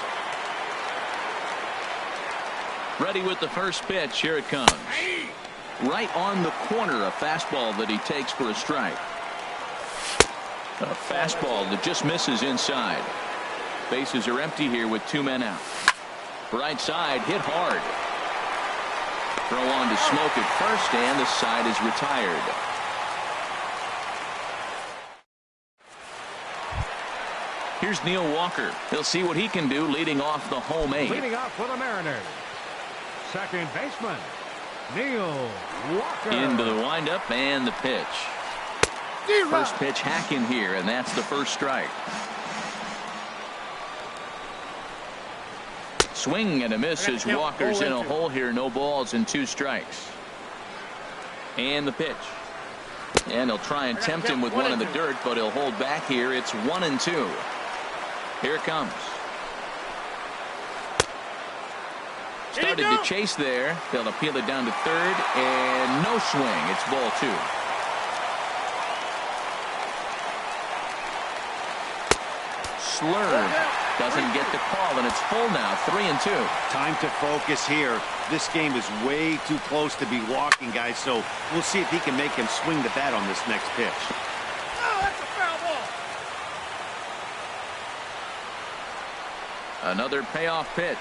Ready with the first pitch. Here it comes. Right on the corner, a fastball that he takes for a strike. A fastball that just misses inside. Bases are empty here with 2 men out. Right side, hit hard. Throw on to Smoke at first, and the side is retired. Here's Neil Walker. He'll see what he can do leading off the home 8. leading off for the Mariners. Second baseman, Neil Walker. Into the windup and the pitch. First pitch hacking here, and that's the first strike. Swing and a miss as Walker's in a hole here. No balls and 2 strikes. And the pitch. And he'll try and tempt him with one in the dirt, but he'll hold back here. It's 1-2. Here it comes. started to chase there. They'll appeal it down to third, and no swing. It's ball 2. Slurred. Doesn't get the call, and it's full now. 3-2. Time to focus here. This game is way too close to be walking, guys, so we'll see if he can make him swing the bat on this next pitch. Oh, that's a foul ball. Another payoff pitch.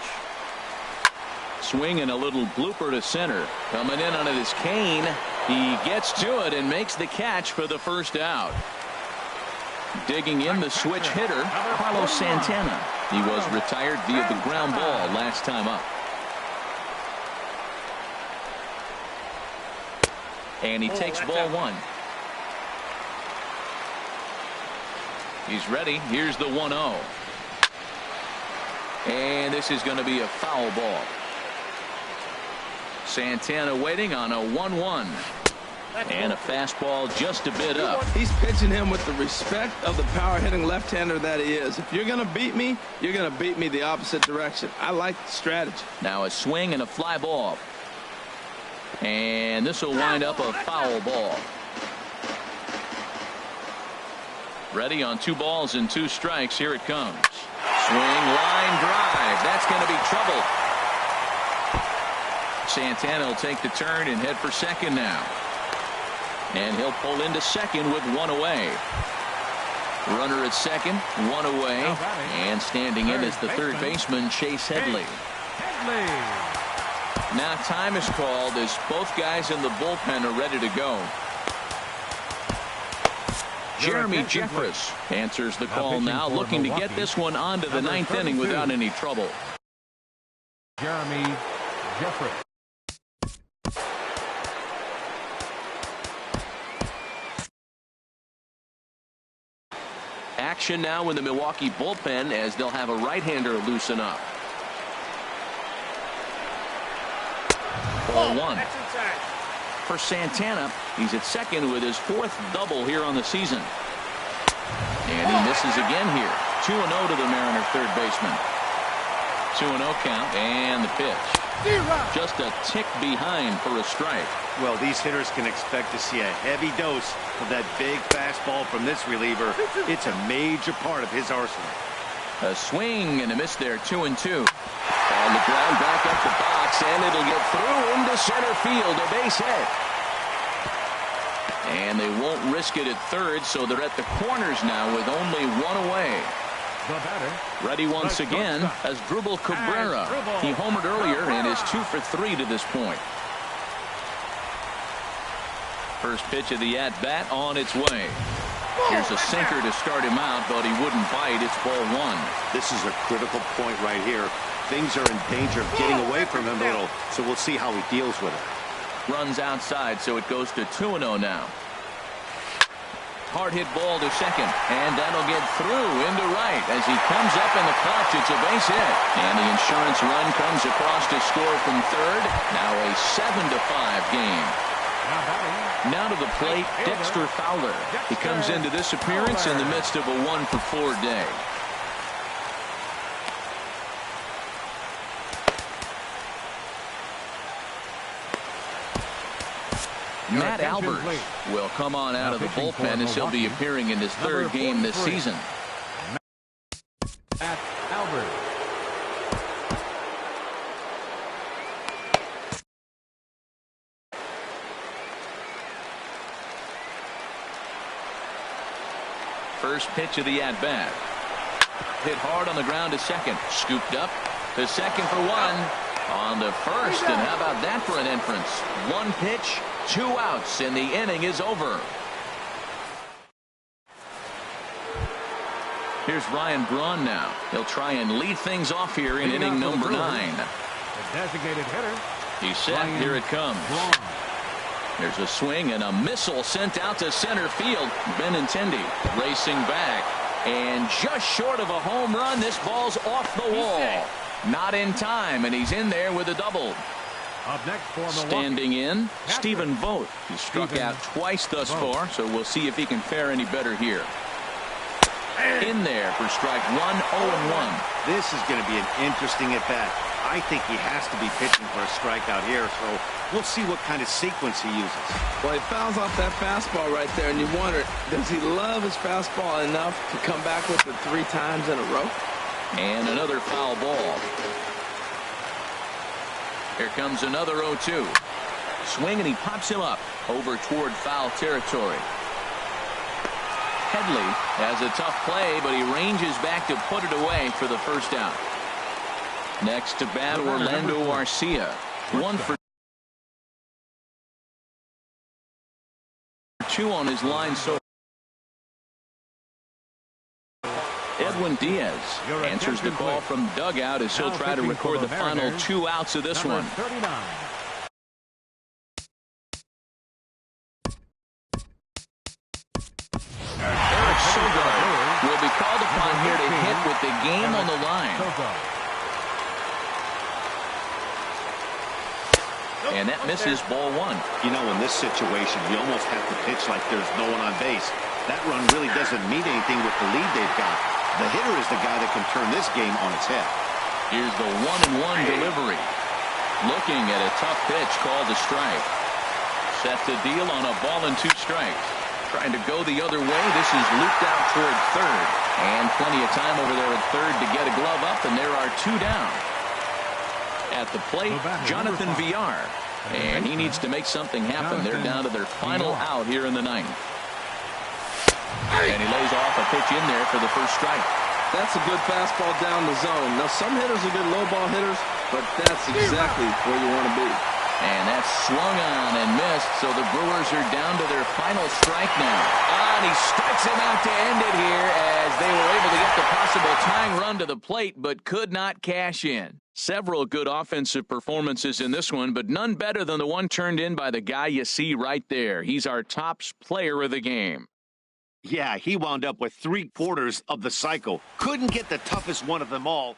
Swing and a little blooper to center. Coming in on it is Kane. He gets to it and makes the catch for the first out. Digging in the switch hitter, Carlos Santana. He was retired via the ground ball last time up. And he takes ball 1. He's ready. Here's the 1-0. And this is going to be a foul ball. Santana waiting on a 1-1. And a fastball just a bit up. He's pitching him with the respect of the power-hitting left-hander that he is. If you're going to beat me, you're going to beat me the opposite direction. I like the strategy. Now a swing and a fly ball. And this will wind up a foul ball. Ready on 2 balls and 2 strikes. Here it comes. Swing, line drive. That's going to be trouble. Santana will take the turn and head for second now. And he'll pull into second with 1 away. Runner at second, 1 away. And standing in is the third baseman, Chase Headley. Now time is called as both guys in the bullpen are ready to go. Jeremy Jeffress answers the call now, looking to get this one onto the 9th inning without any trouble. Jeremy Jeffress. Action now in the Milwaukee bullpen as they'll have a right-hander loosen up. Ball 1. For Santana, he's at second with his 4th double here on the season. And he misses again here. 2-0 to the Mariner third baseman. 2-0 count and the pitch. Just a tick behind for a strike. Well, these hitters can expect to see a heavy dose of that big fastball from this reliever. It's a major part of his arsenal. A swing and a miss there. 2-2. On the ground, back up the box, and it'll get through into center field. A base hit. And they won't risk it at third, so they're at the corners now with only 1 away. Ready once again as Drupal Cabrera. He homered earlier and is 2 for 3 to this point. First pitch of the at-bat on its way. Here's a sinker to start him out, but he wouldn't bite. It's ball 1. This is a critical point right here. Things are in danger of getting away from him a little, so we'll see how he deals with it. Runs outside, so it goes to 2-0 now. Hard hit ball to second, and that'll get through into right as he comes up in the clutch. It's a base hit, and the insurance run comes across to score from third. Now a 7-5 game. Now to the plate, Dexter Fowler. He comes into this appearance in the midst of a 1-for-4 day. Matt Albert will come on out of the bullpen as he'll be appearing in his 3rd game this season. Matt Albert. First pitch of the at-bat. Hit hard on the ground to second. Scooped up to second for 1. On to first, and how about that for an entrance? 1 pitch, 2 outs, and the inning is over. Here's Ryan Braun now. He'll try and lead things off here in inning number 9. The designated hitter. He's set. Here it comes. There's a swing and a missile sent out to center field. Benintendi racing back. And just short of a home run, this ball's off the wall. Not in time, and he's in there with a double. Up next for Milwaukee. Standing in, Stephen Vogt. He's struck out twice thus far, so we'll see if he can fare any better here. In there for strike one, 0-1. This is going to be an interesting at-bat. I think he has to be pitching for a strikeout here, so we'll see what kind of sequence he uses. Well, he fouls off that fastball right there, and you wonder, does he love his fastball enough to come back with it 3 times in a row? And another foul ball. Here comes another 0-2. Swing, and he pops him up over toward foul territory. Headley has a tough play, but he ranges back to put it away for the first out. Next to bat, Orlando Arcia. 1 for 2 on his line. So Edwin Diaz answers the call from dugout as he'll try to record the final 2 outs of this one. 39. Eric Sogard will be called upon here to hit with the game on the line. And that misses ball 1. You know, in this situation, you almost have to pitch like there's no one on base. That run really doesn't mean anything with the lead they've got. The hitter is the guy that can turn this game on its head. Here's the 1-1 delivery. Looking at a tough pitch called a strike. Set to deal on a ball and 2 strikes. Trying to go the other way. This is looped out toward third. And plenty of time over there at third to get a glove up, and there are 2 down. At the plate, Jonathan Villar. And he needs to make something happen. They're down to their final out here in the 9th. And he lays off a pitch in there for the first strike. That's a good fastball down the zone. Now, some hitters are good low ball hitters, but that's exactly where you want to be. And that's swung on and missed, so the Brewers are down to their final strike now. And he strikes him out to end it here as they were able to get the possible tying run to the plate, but could not cash in. Several good offensive performances in this one, but none better than the one turned in by the guy you see right there. He's our top player of the game. Yeah, he wound up with 3/4 of the cycle. Couldn't get the toughest one of them all.